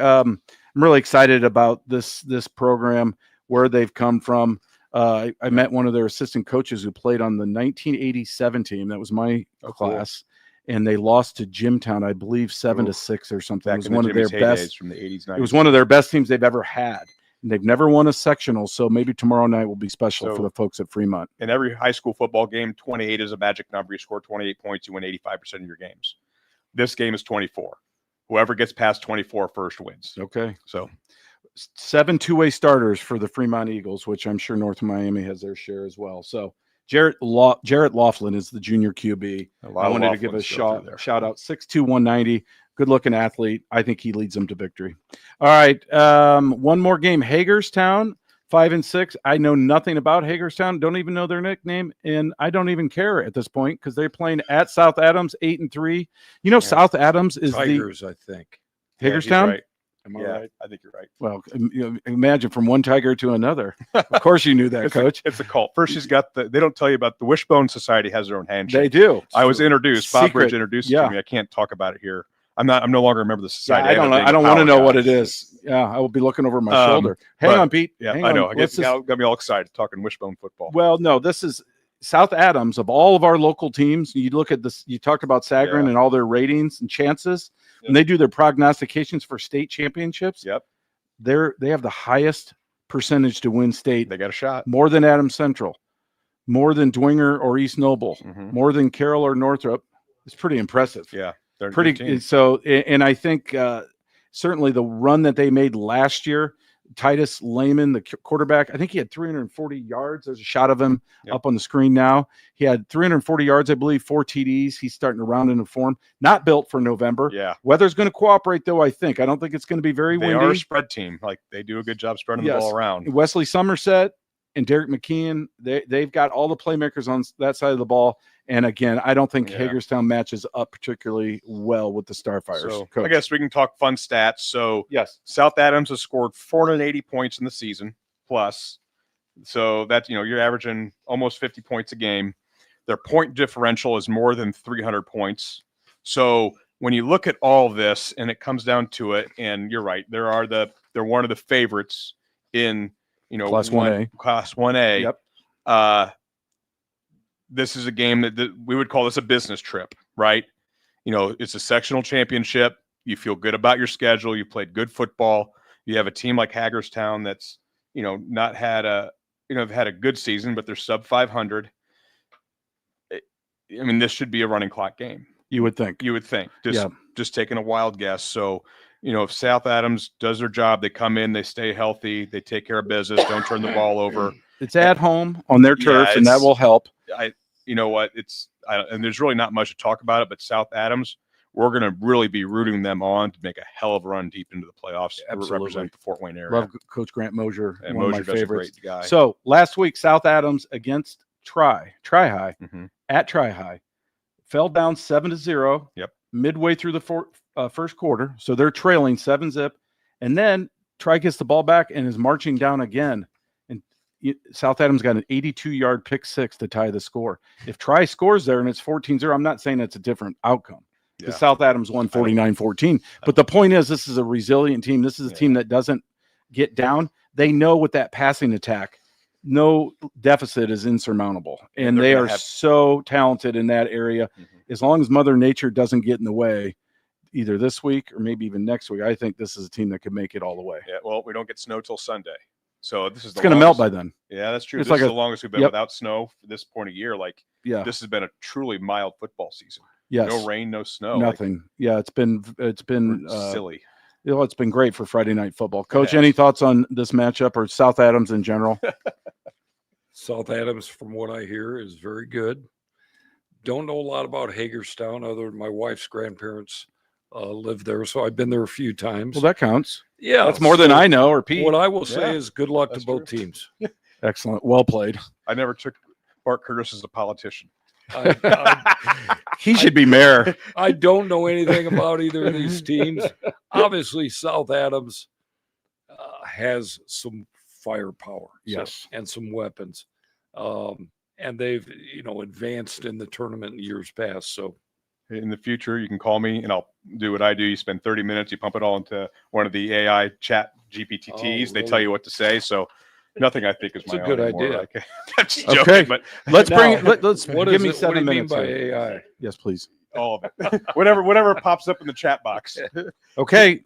I'm really excited about this program, where they've come from. I met one of their assistant coaches who played on the 1987 team. That was my class, and they lost to Jimtown, I believe, 7-6 or something. It was one of their best from the 80s. 90s. It was one of their best teams they've ever had. And they've never won a sectional, so maybe tomorrow night will be special for the folks at Fremont. In every high school football game, 28 is a magic number. You score 28 points, you win 85% of your games. This game is 24. Whoever gets past 24 first wins. Okay. So 7 two-way starters for the Fremont Eagles, which I'm sure North Miami has their share as well. So Jarrett Laughlin is the junior QB. I wanted to give a shout out. 6'2", 190. Good looking athlete. I think he leads them to victory. All right. One more game. Hagerstown, 5-6. I know nothing about Hagerstown. Don't even know their nickname. And I don't even care at this point because they're playing at South Adams, 8-3. You know, South Adams is Tigers, I think. Hagerstown? Yeah, Am I yeah, right? I think you're right. Well, imagine from one tiger to another. Of course you knew that, Coach. It's a cult. First, he's got they don't tell you about the Wishbone Society has their own handshake. They do. I was introduced. Bob Secret. Bridge introduced it to me. I can't talk about it here. I'm no longer a member of the Yeah, society. I don't want to know what it is. Yeah, I will be looking over my shoulder. Hang on, Pete. Yeah, Hang I on. know. Let's just- Got me all excited talking Wishbone football. Well, no, this is South Adams. Of all of our local teams, you look at this. You talked about Sagarin and all their ratings and chances, and they do their prognostications for state championships. Yep. They have the highest percentage to win state. They got a shot. More than Adams Central, more than Dwinger or East Noble, Mhm. more than Carroll or Northrop. It's pretty impressive. Yeah, they're a good Pretty team. so, and I think certainly the run that they made last year, Titus Lehman, the quarterback, I think he had 340 yards. There's a shot of him up on the screen now. He had 340 yards, I believe, 4 TDs. He's starting to round into form. Not built for November. Yeah, Weather's going to cooperate, though. I think. I don't think it's going to be very they windy. are a spread team. Like they do a good job spreading the ball around. Wesley Somerset and Derek McKeon, they've got all the playmakers on that side of the ball. And again, I don't think Hagerstown matches up particularly well with the Starfires. So Coach. I guess we can talk fun stats. So Yes. South Adams has scored 480 points in the season plus. So that's, you're averaging almost 50 points a game. Their point differential is more than 300 points. So when you look at all of this and it comes down to it, and you're right, they're one of the favorites in, Class 1A. Class 1A. Yep. This is a game that we would call this a business trip, right? It's a sectional championship. You feel good about your schedule. You played good football. You have a team like Hagerstown that's, not had have had a good season, but they're sub 500. I mean, this should be a running clock game. You would think. Just taking a wild guess. So, if South Adams does their job, they come in, they stay healthy, they take care of business, don't turn the ball over. It's at home on their turf, and that will help. You know what? And there's really not much to talk about it, but South Adams, we're going to really be rooting them on to make a hell of a run deep into the playoffs. Absolutely. Represent the Fort Wayne area. Love Coach Grant Mosier, And one Mosier of my does a favorites. great guy. So last week, South Adams against Tri-High Mhm. at Tri-High fell down 7-0. Yep. Midway through the first quarter, so they're trailing 7-0, and then Tri gets the ball back and is marching down again. South Adams got an 82-yard pick six to tie the score. If Tri scores there and it's 14-0, I'm not saying it's a different outcome. Yeah. The South Adams won 49-14. But the point is, this is a resilient team. This is a team that doesn't get down. They know with that passing attack, no deficit is insurmountable. And they are so talented in that area. Mm-hmm. As long as Mother Nature doesn't get in the way, either this week or maybe even next week, I think this is a team that could make it all the way. Yeah, well, we don't get snow till Sunday. So this is It's going to melt by then. Yeah, that's true. It's This like is the longest we've been yep. without snow for this point of year. Like, Yeah. this has been a truly mild football season. Yes. No rain, no snow. Nothing. Yeah, it's been Silly. It's been great for Friday night football. Coach, has. any thoughts on this matchup or South Adams in general? South Adams, from what I hear, is very good. Don't know a lot about Hagerstown other than my wife's grandparents live there, so I've been there a few times. Well, that counts. Yeah, That's more than I know, or Pete. What I will say Yeah, is good luck to that's both true. teams. Excellent. Well played. I never took Bart Curtis as a politician. He should be mayor. I don't know anything about either of these teams. Obviously, South Adams has some firepower, Yes. and some weapons, and they've advanced in the tournament in years past. So in the future, you can call me and I'll do what I do. You spend 30 minutes, you pump it all into one of the AI chat GPTs. They tell you what to say. So nothing I think is It's my a own good anymore. idea. Like, I'm just joking, Okay. but Let's bring Now, it. Let's What give is me it? 7 What do you mean minutes. by here. AI? Yes, please. all of it, whatever pops up in the chat box. Okay,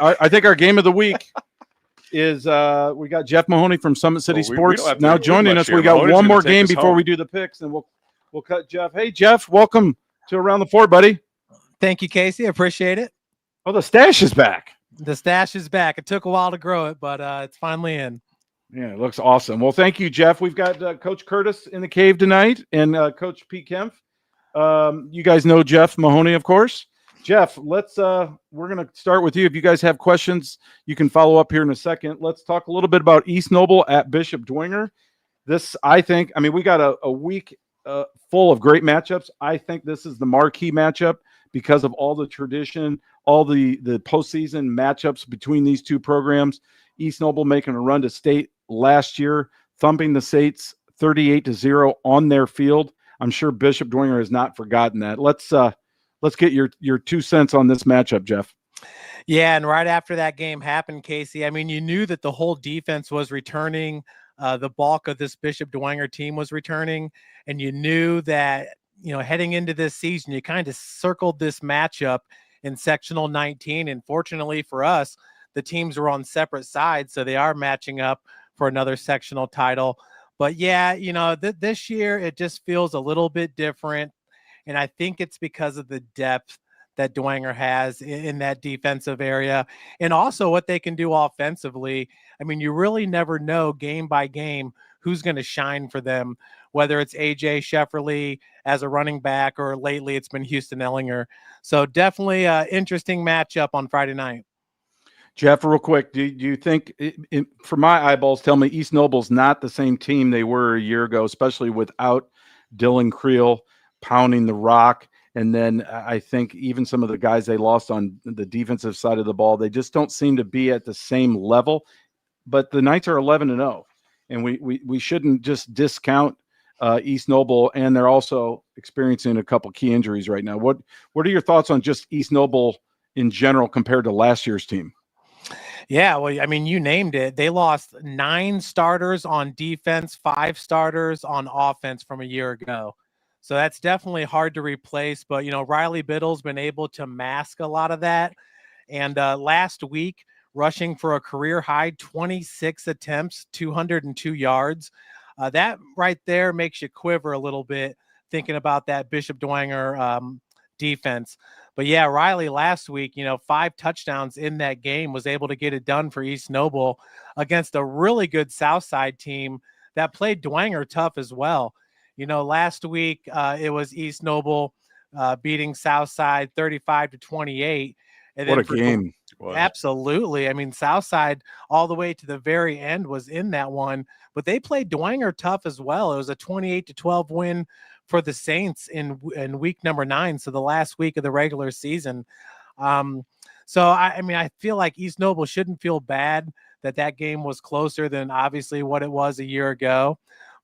I think our game of the week is we got Jeff Mahoney from Summit City Well, we Sports don't have to now include joining much us. here. We got Mahoney's one gonna more take game us before home. we do the picks, and we'll cut Jeff. Hey, Jeff, welcome to Around the Fort, buddy. Thank you, Casey. I appreciate it. Oh, the stash is back. The stash is back. It took a while to grow it, but it's finally in. Yeah, it looks awesome. Well, thank you, Jeff. We've got Coach Curtis in the cave tonight and Coach Pete Kempf. You guys know Jeff Mahoney, of course. Jeff, we're going to start with you. If you guys have questions, you can follow up here in a second. Let's talk a little bit about East Noble at Bishop Dwenger. We got a week full of great matchups. I think this is the marquee matchup because of all the tradition, all the postseason matchups between these two programs. East Noble making a run to state last year, thumping the Saints 38-0 on their field. I'm sure Bishop Dwenger has not forgotten that. Let's get your 2 cents on this matchup, Jeff. Yeah, and right after that game happened, Casey, I mean, you knew that the whole defense was returning. The bulk of this Bishop Dwenger team was returning, and you knew that, heading into this season, you kind of circled this matchup in sectional 19, and fortunately for us, the teams were on separate sides, so they are matching up for another sectional title. But yeah, this year it just feels a little bit different, and I think it's because of the depth that Dwenger has in that defensive area, and also what they can do offensively. I mean, you really never know game by game who's going to shine for them, whether it's AJ Shefferly as a running back or lately it's been Houston Ellinger. So definitely an interesting matchup on Friday night. Jeff, real quick, do you think, for my eyeballs, tell me East Noble's not the same team they were a year ago, especially without Dylan Creel pounding the rock? And then I think even some of the guys they lost on the defensive side of the ball, they just don't seem to be at the same level. But the Knights are 11-0, and we shouldn't just discount East Noble, and they're also experiencing a couple key injuries right now. What are your thoughts on just East Noble in general compared to last year's team? Yeah, well, I mean, you named it. They lost 9 starters on defense, 5 starters on offense from a year ago. So that's definitely hard to replace. But, Riley Biddle's been able to mask a lot of that. And last week, rushing for a career high 26 attempts, 202 yards. That right there makes you quiver a little bit thinking about that Bishop Dwenger defense. But yeah, Riley last week, 5 touchdowns in that game, was able to get it done for East Noble against a really good Southside team that played Dwenger tough as well. Last week it was East Noble beating Southside 35-28. And What then a game. Absolutely. I mean, Southside all the way to the very end was in that one, but they played Dwenger tough as well. It was a 28-12 win for the Saints in week number 9, so the last week of the regular season. So I feel like East Noble shouldn't feel bad that game was closer than obviously what it was a year ago.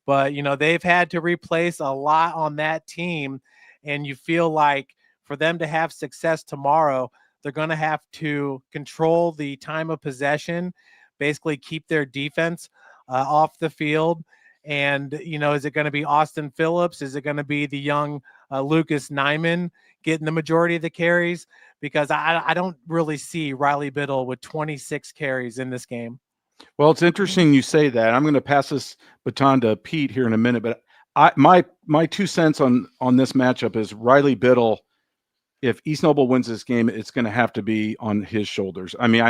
But, they've had to replace a lot on that team, and you feel like for them to have success tomorrow, they're going to have to control the time of possession, basically keep their defense off the field. And, is it going to be Austin Phillips? Is it going to be the young Lucas Nyman getting the majority of the carries? Because I don't really see Riley Biddle with 26 carries in this game. Well, it's interesting you say that. I'm going to pass this baton to Pete here in a minute, but my 2 cents on this matchup is Riley Biddle. If East Noble wins this game, it's going to have to be on his shoulders. I mean,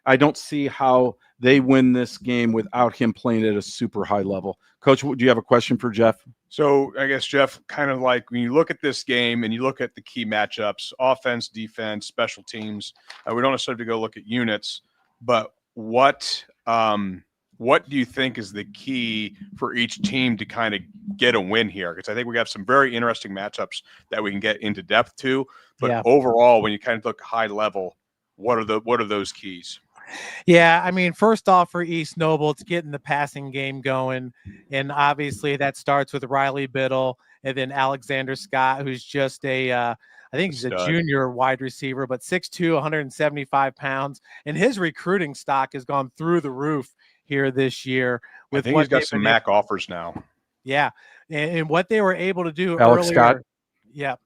I don't see how they win this game without him playing at a super high level. Coach, do you have a question for Jeff? So I guess, Jeff, kind of like when you look at this game and you look at the key matchups, offense, defense, special teams, we don't necessarily have to go look at units, but what do you think is the key for each team to kind of get a win here? Because I think we have some very interesting matchups that we can get into depth to. But Yeah. Overall, when you kind of look high level, what are those keys? Yeah, I mean, first off, for East Noble, it's getting the passing game going. And obviously that starts with Riley Biddle and then Alexander Scott, who's just a I think he's a Stud. junior wide receiver, but 6'2", 175 pounds. And his recruiting stock has gone through the roof here this year. I With think what he's got they've some been able- MAC offers now. Yeah. And what they were able to do Alex earlier. Scott. Yeah.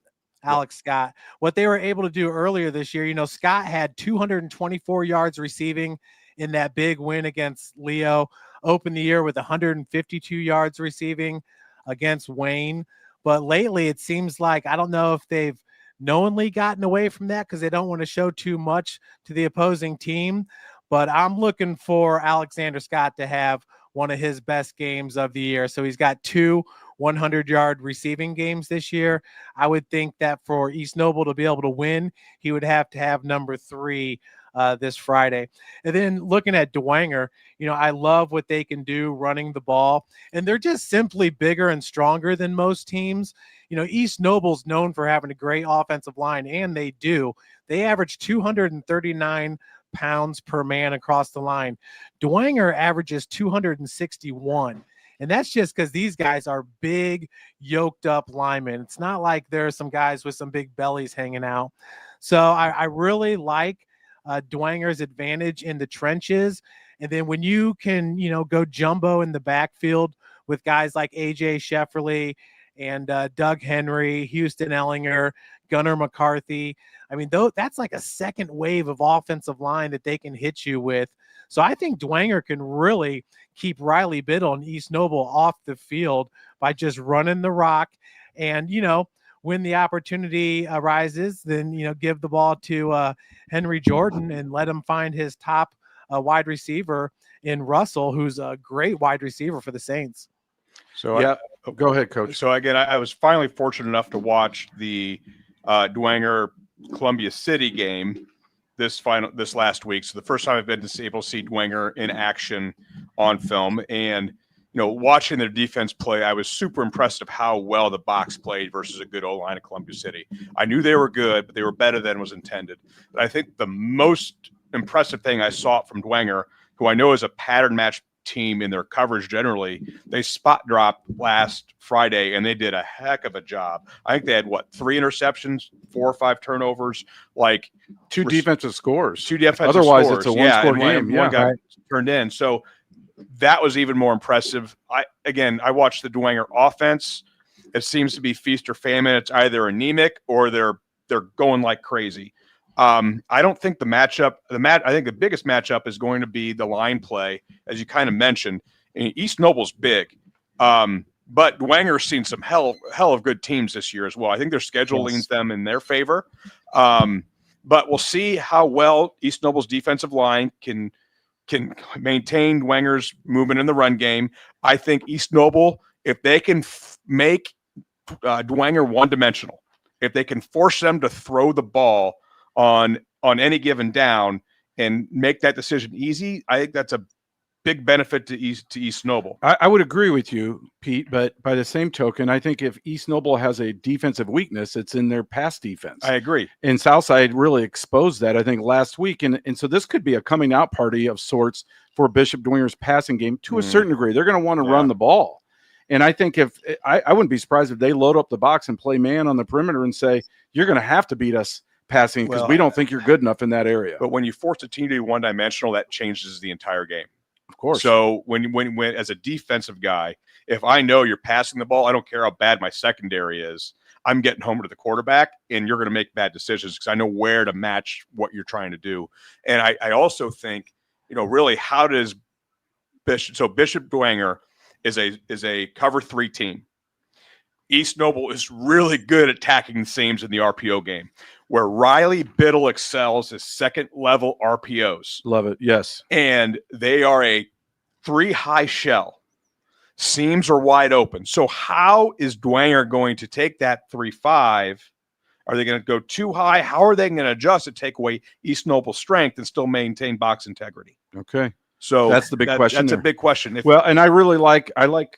Alex Scott. What they were able to do earlier this year, Scott had 224 yards receiving in that big win against Leo, opened the year with 152 yards receiving against Wayne. But lately, it seems like, I don't know if they've knowingly gotten away from that because they don't want to show too much to the opposing team. But I'm looking for Alexander Scott to have one of his best games of the year. So he's got 2 100-yard receiving games this year. I would think that for East Noble to be able to win, he would have to have number 3 this Friday. And then looking at Dwenger, I love what they can do running the ball. And they're just simply bigger and stronger than most teams. East Noble's known for having a great offensive line, and they do. They average 239 pounds per man across the line. Dwenger averages 261. And that's just because these guys are big, yoked up linemen. It's not like there are some guys with some big bellies hanging out. So I really like Dwenger's advantage in the trenches. And then when you can, go jumbo in the backfield with guys like AJ Shefferly and Doug Henry, Houston Ellinger, Gunnar McCarthy. I mean, that's like a second wave of offensive line that they can hit you with. So I think Dwenger can really keep Riley Biddle and East Noble off the field by just running the rock. And, when the opportunity arises, then, give the ball to Henry Jordan and let him find his top wide receiver in Russell, who's a great wide receiver for the Saints. So Yeah. Go ahead, Coach. So again, I was finally fortunate enough to watch the Dwenger Columbia City game this last week. So the first time I've been able to see Dwenger in action on film, and watching their defense play, I was super impressed of how well the box played versus a good O-line of Columbia City. I knew they were good, but they were better than was intended. But I think the most impressive thing I saw from Dwenger, who I know is a pattern match team in their coverage generally, they spot dropped last Friday and they did a heck of a job. I think they had 3 interceptions, 4 or 5 turnovers, like 2 defensive scores. 2 defensive Otherwise, scores. it's a one-score game. One got Right. turned in. So that was even more impressive. I watched the Dwenger offense. It seems to be feast or famine. It's either anemic or they're going like crazy. I don't think the matchup, I think the biggest matchup is going to be the line play, as you kind of mentioned. East Noble's big, but Dwenger's seen some hell of good teams this year as well. I think their schedule leans them in their favor. But we'll see how well East Noble's defensive line can maintain Dwenger's movement in the run game. I think East Noble, if they can make Dwenger one-dimensional, if they can force them to throw the ball on any given down and make that decision easy, I think that's a big benefit to East Noble. I would agree with you, Pete, but by the same token, I think if East Noble has a defensive weakness, it's in their pass defense. I agree. And Southside really exposed that, I think, last week. And so this could be a coming out party of sorts for Bishop Dwenger's passing game to a certain degree. They're going to want to run the ball. And I think if I wouldn't be surprised if they load up the box and play man on the perimeter and say, you're going to have to beat us passing because we don't think you're good enough in that area. But when you force a team to be one-dimensional, that changes the entire game. Of course. So when as a defensive guy, if I know you're passing the ball, I don't care how bad my secondary is, I'm getting home to the quarterback, and you're going to make bad decisions because I know where to match what you're trying to do. And I also think, really, how does Bishop Dwenger is a cover 3 team. East Noble is really good at attacking the seams in the RPO game, where Riley Biddle excels is second-level RPOs. Love it. Yes. And they are a 3 high shell. Seams are wide open. So how is Dwenger going to take that 3-5? Are they going to go too high? How are they going to adjust to take away East Noble's strength and still maintain box integrity? Okay. So that's the big question. That's there. a big question. Well, and I really like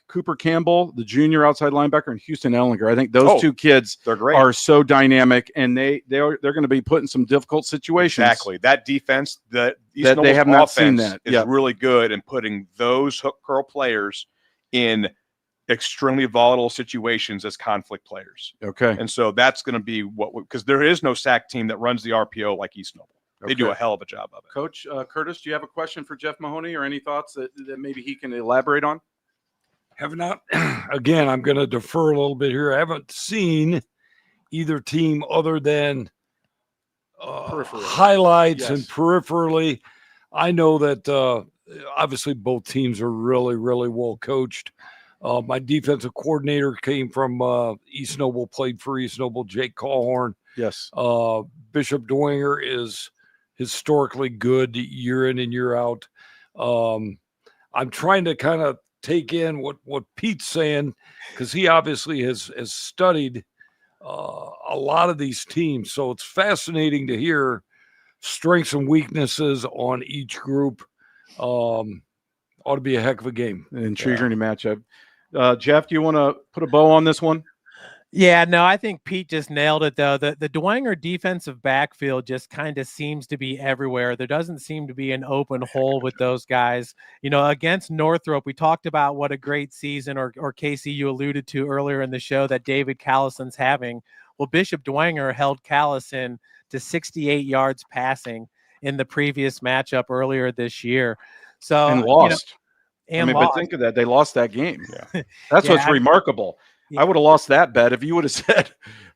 Cooper Campbell, the junior outside linebacker, and Houston Ellinger. I think those 2 kids they're great. Are so dynamic, and they're going to be put in some difficult situations. Exactly. That defense, the East that Noble's they have not seen offense that is really good in putting those hook curl players in extremely volatile situations as conflict players. Okay. And so that's going to be because there is no SAC team that runs the RPO like East Noble. They do a Okay. hell of a job of it. Coach Curtis, do you have a question for Jeff Mahoney or any thoughts that maybe he can elaborate on? Have not. Again, I'm going to defer a little bit here. I haven't seen either team other than Peripherally. highlights and Yes. peripherally. I know that obviously both teams are really, really well coached. My defensive coordinator came from East Noble, played for East Noble, Jake Callhorn. Yes. Bishop Dwenger is historically good year in and year out. I'm trying to kind of take in what Pete's saying, because he obviously has studied a lot of these teams. So it's fascinating to hear strengths and weaknesses on each group. Ought to be a heck of a game. Intriguing matchup. Jeff, do you want to put a bow on this one? Yeah, no, I think Pete just nailed it, though. The Dwenger defensive backfield just kind of seems to be everywhere. There doesn't seem to be an open hole with those guys. You know, against Northrop, we talked about what a great season, or Casey, you alluded to earlier in the show, that David Callison's having. Well, Bishop Dwenger held Callison to 68 yards passing in the previous matchup earlier this year. So And lost. and But lost. think of that. They lost that game. Yeah. That's Yeah, what's remarkable. Yeah. I would have lost that bet if you would have said,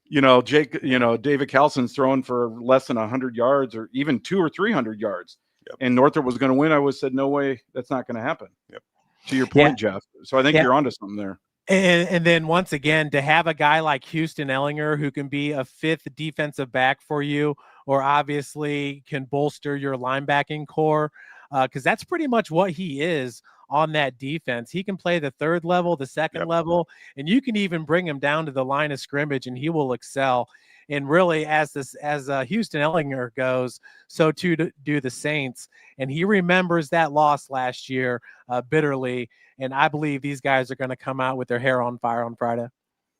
David Calson's throwing for less than 100 yards or even 200 or 300 yards. Yep. And Northrop was going to win. I would have said, no way, that's not going to happen. Yep. To your point, Jeff. So I think Yeah. you're onto something there. And then once again, to have a guy like Houston Ellinger who can be a fifth defensive back for you, or obviously can bolster your linebacking core, because that's pretty much what he is on that defense. He can play the third level, the second level, and you can even bring him down to the line of scrimmage and he will excel. And really, as Houston Ellinger goes, so too do the Saints. And he remembers that loss last year bitterly. And I believe these guys are going to come out with their hair on fire on Friday.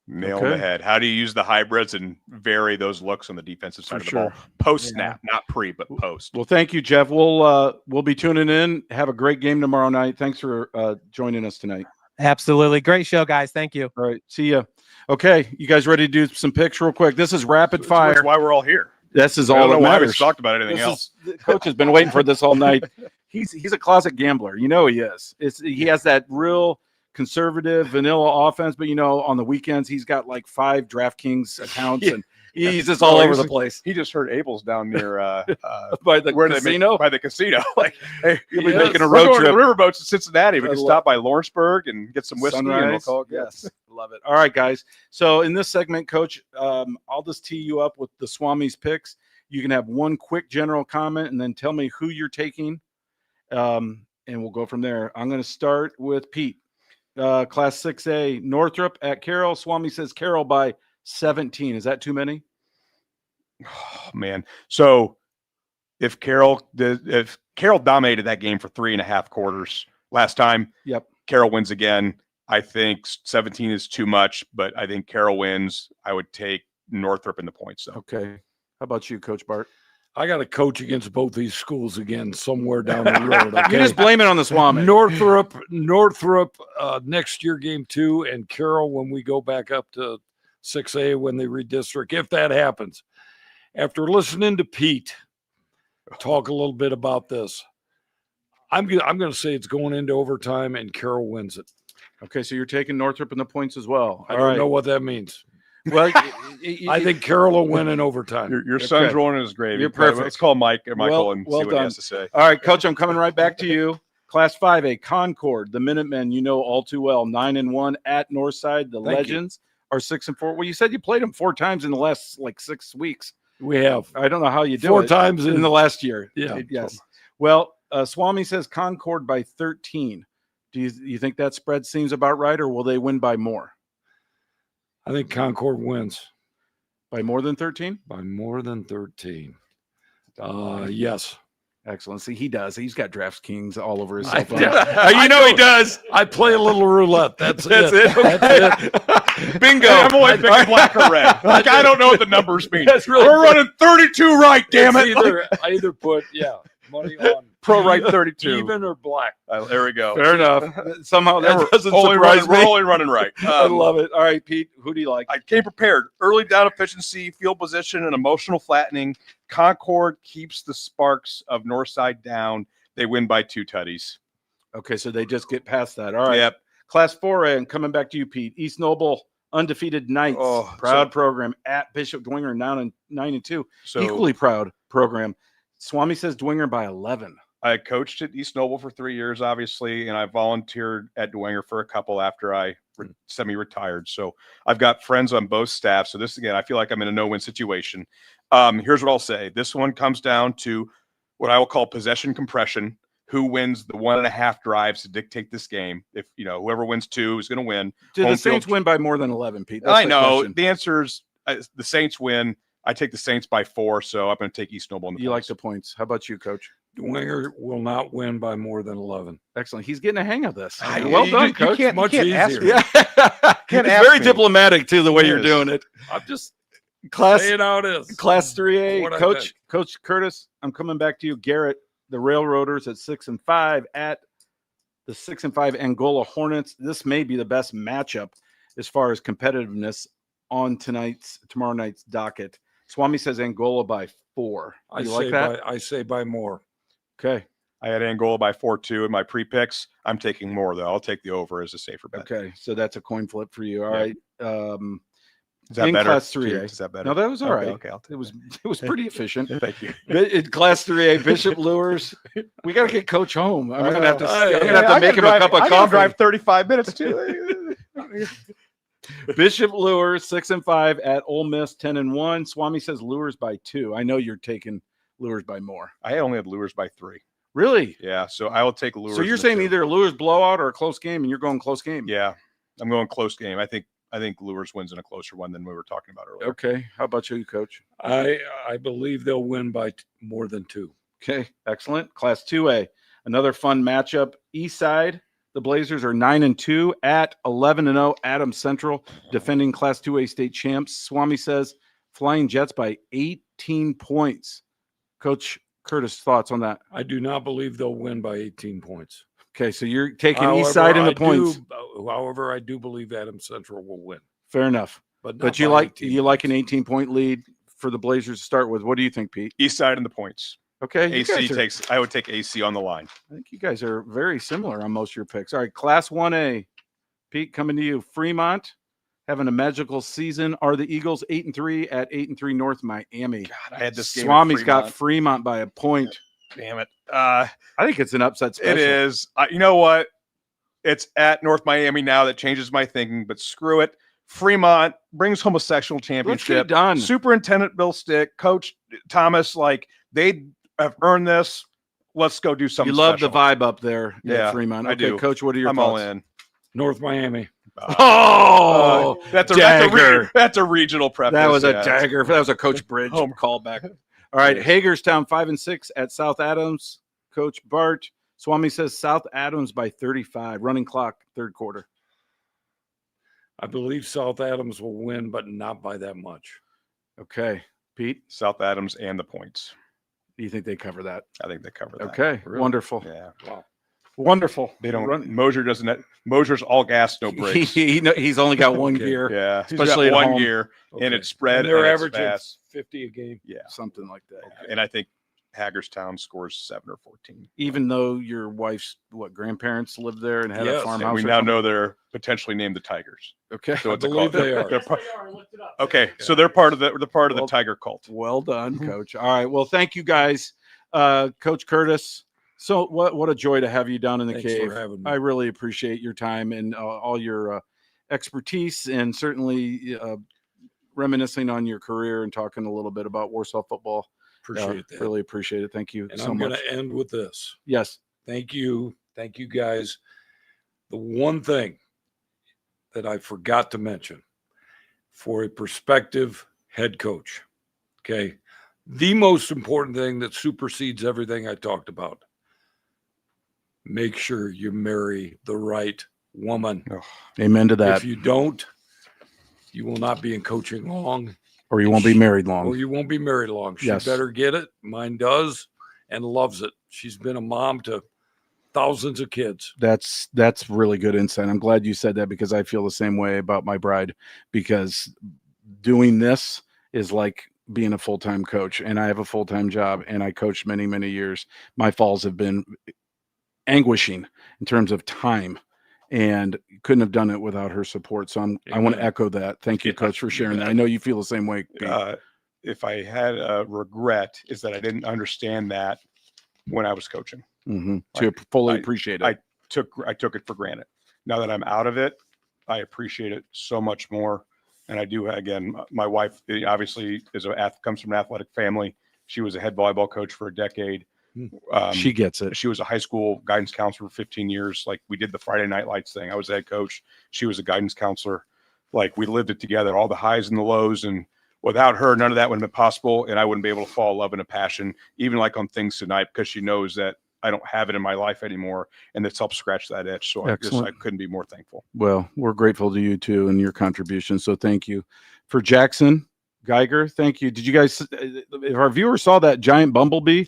Nail on the head. How do you use the hybrids and vary those looks on the defensive side of the ball? Post snap, not pre, but post. Well, thank you, Jeff. We'll be tuning in. Have a great game tomorrow night. Thanks for joining us tonight. Absolutely. Great show, guys. Thank you. All right. See ya. Okay. You guys ready to do some picks real quick? This is rapid fire. That's why we're all here. This is I all don't that know why we matters. talked about anything This else. the coach has been waiting for this all night. He's a closet gambler. You know he is. He has that real conservative vanilla offense, but on the weekends he's got like 5 DraftKings accounts and he's just all over the place. He just heard Abel's down near By the where casino. by the casino. Like, hey, He'll be Yes. making a we're road going to trip. the riverboats in Cincinnati. We I can love- stop by Lawrenceburg and get some whiskey, and we'll Sunrise. call it good. Yes, love it. All right, guys. So in this segment, Coach, I'll just tee you up with the Swami's picks. You can have one quick general comment and then tell me who you're taking, and we'll go from there. I'm going to start with Pete. Class 6A, Northrop at Carroll. Swami says Carroll by 17. Is that too many? Oh, man. So if Carroll dominated that game for 3.5 quarters last time, Yep. Carroll wins again. I think 17 is too much, but I think Carroll wins. I would take Northrop in the points, though. Okay. How about you, Coach Bart? I got to coach against both these schools again somewhere down the road. You Okay? just blame it on the Swami. Northrop, next year, game 2, and Carroll when we go back up to 6A when they redistrict, if that happens. After listening to Pete talk a little bit about this, I'm going to say it's going into overtime and Carroll wins it. Okay, so you're taking Northrop in the points as well. I don't know what that means. Well, I think Carroll will win in overtime. Your son's Okay. rolling in his grave. You're perfect. Let's call Michael Well and see what done. he has to say. All right, Coach, I'm coming right back to you. Class 5A, Concord, the Minutemen, all too well, 9-1 at Northside. The Thank you. Legends are 6-4. Well, you said you played them 4 times in the last 6 weeks. We have I don't know how you do 4 it times in the last year. Yeah. Yes. Well, Swami says Concord by 13. Do you think that spread seems about right, or will they win by more? I think Concord wins By more than 13? by more than 13. Yes. Excellent. See, he does. He's got DraftKings all over his I cell phone. do. You know he does. I play a little roulette. That's That's it. it. That's it. Bingo. I'm always picking black or red. I don't know what the numbers mean. That's really We're running 32 right, damn It's it. I either put, money on Pro right 32. even or black. There we go. Fair enough. Somehow We're that doesn't only surprise we're me. only running right. I love it. All right, Pete, who do you like? I came prepared. Early down efficiency, field position, and emotional flattening. Concord keeps the Sparks of Northside down. They win by 2 tutties. Okay, so they just get past that. All right. Yep. Class 4A, and coming back to you, Pete. East Noble, undefeated Knights. Oh, proud so- program at Bishop Dwinger, now in 9-2. So Equally proud program. Swami says Dwinger by 11. I coached at East Noble for 3 years, obviously, and I volunteered at Dwenger for a couple after I semi-retired. So I've got friends on both staffs. So this, again, I feel like I'm in a no-win situation. Here's what I'll say. This one comes down to what I will call possession compression. Who wins the 1.5 drives to dictate this game? If, whoever wins 2 is going to win. Did Home the Saints field- win by more than 11, Pete? That's I the know. question. The answer is the Saints win. I take the Saints by 4, so I'm going to take East Noble. In the You like points. the points. How about you, Coach? Dwenger will not win by more than 11. Excellent. He's getting a hang of this. Ah, Well you- done, you Coach. can't- Much ask easier. me. Yeah. Can't it's ask very me. diplomatic, too, the way It you're is. doing it. I'm just Class saying how it is. Class 3A, What I Coach Curtis, I'm coming back to you. Garrett, the Railroaders at 6-5 at the 6-5 Angola Hornets. This may be the best matchup as far as competitiveness on tomorrow night's docket. Swami says Angola by 4. I You say like that? I say by more. Okay. I had Angola by 4-2 in my pre-picks. I'm taking more, though. I'll take the over as a safer bet. Okay. So that's a coin flip for you. All Yeah. right. Is that In better? Class 3A. Is that better? No, that was all right. Okay, I'll take It was pretty efficient. Thank you. In Class 3A, Bishop Lures. We got to get Coach home. I'm gonna have to. I'm gonna have to I make him gotta a cup of I gotta coffee. drive 35 minutes too. Bishop Lures 6-5 at Ole Miss 10-1. Swami says Lures by 2. I know you're taking Lures by more. I only had Lures by 3. Really? Yeah, so I will take Lures. So you're in the saying 2. either a Lures blowout or a close game, and you're going close game. Yeah, I'm going close game. I think Lures wins in a closer one than we were talking about earlier. Okay. How about you, Coach? I believe they'll win by more than 2. Okay. Excellent. Class 2A. Another fun matchup. East Side. The Blazers are 9-2 at 11-0. Adams Central, defending Class 2A state champs. Swami says Flying Jets by 18 points. Coach Curtis, thoughts on that? I do not believe they'll win by 18 points. Okay, so you're taking However, East Side in the I points. However, I do believe Adams Central will win. Fair enough. But But you like an 18-point lead for the Blazers to start with. What do you think, Pete? East side in the points. Okay, you AC guys are- takes. I would take AC on the line. I think you guys are very similar on most of your picks. All right, Class 1A. Pete, coming to you. Fremont having a magical season. Are the Eagles 8-3 at 8-3 North Miami? God, I had this game. at Swami's got Fremont. Fremont by a point. Damn it. I think it's an upset special. It is. You know what? It's at North Miami now. That changes my thinking, but screw it. Fremont brings home a sectional Let's get it championship. done. Superintendent Bill Stick, Coach Thomas, like they have earned this. Let's go do something. You love the special. vibe up there in Yeah, Fremont. I Okay, do. Coach, what are your I'm thoughts? all in. North Miami. Oh, That's a dagger. that's a regional preface. that was a yeah. dagger. That was a Coach Bridge Home. callback. All right, Yes. Hagerstown 5-6 at South Adams. Coach Bart Swami says South Adams by 35. Running clock, third quarter. I believe South Adams will win, but not by that much. Okay, Pete, South Adams and the points. do you think they cover that? I think they cover that. Okay, Really? wonderful, Yeah. Wow. wonderful. They don't. Run- Mosier doesn't. Mosier's all gas, no brakes. He's only got one Okay. gear, Yeah, he's Especially got at one home. year, and Okay. it's spread. And they're and it's averaging fast. 50 a game. Yeah, something like that. and I think Hagerstown scores 7 or 14. Even though your wife's grandparents lived there and had a Yes, farmhouse. And we or now something? know they're potentially named the Tigers. Okay, So it's a believe cult. they are. They're okay, so they're part of the Well, Tiger cult. well done, Coach. All right, well, thank you guys, Coach Curtis. So what a joy to have you down in the Thanks cave. for having me. I really appreciate your time and all your expertise, and certainly reminiscing on your career and talking a little bit about Warsaw football. Appreciate that. Really appreciate it. Thank you And so I'm going much. to end with this. Yes. Thank you guys. The one thing that I forgot to mention for a prospective head coach, okay, the most important thing that supersedes everything I talked about, make sure you marry the right woman. Amen to that. If you don't, you will not be in coaching long, Or you won't be married or long. you won't be married long. She Yes. better get it. Mine does. and loves it. She's been a mom to thousands of kids. That's really good insight. I'm glad you said that because I feel the same way about my bride, because doing this is like being a full-time coach, and I have a full-time job and I coached many, many years. My falls have been anguishing in terms of time, and couldn't have done it without her support. So I want to Amen. echo that. Thank you, Yeah, Coach, for you sharing that. bet. I know you feel the same way. Pete. If I had a regret, is that I didn't understand that when I was coaching. To fully I- appreciate it. I took it for granted. Now that I'm out of it, I appreciate it so much more. And I do, again, my wife obviously comes from an athletic family. She was a head volleyball coach for a decade. She gets it. She was a high school guidance counselor for 15 years. Like, we did the Friday Night Lights thing. I was the head coach. She was a guidance counselor. Like, we lived it together, all the highs and the lows. And without her, none of that would have been possible. And I wouldn't be able to fall in love and a passion, even like on things tonight, because she knows that I don't have it in my life anymore. And it's helped scratch that itch. So I Excellent. couldn't be more thankful. Well, we're grateful to you too and your contribution. So thank you. For Jackson Geiger, thank you. Did you guys, if our viewers saw that giant bumblebee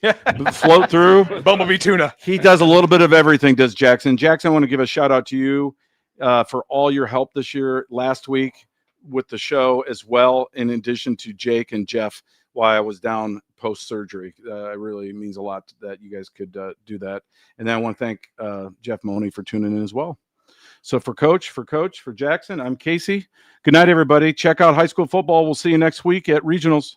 float through, Bumblebee tuna. he does a little bit of everything, does Jackson. Jackson, I want to give a shout out to you for all your help this year, last week with the show as well, in addition to Jake and Jeff while I was down post-surgery. It really means a lot that you guys could do that. And then I want to thank Jeff Mahoney for tuning in as well. So for Jackson, I'm Casey. Good night, everybody. Check out high school football. We'll see you next week at regionals.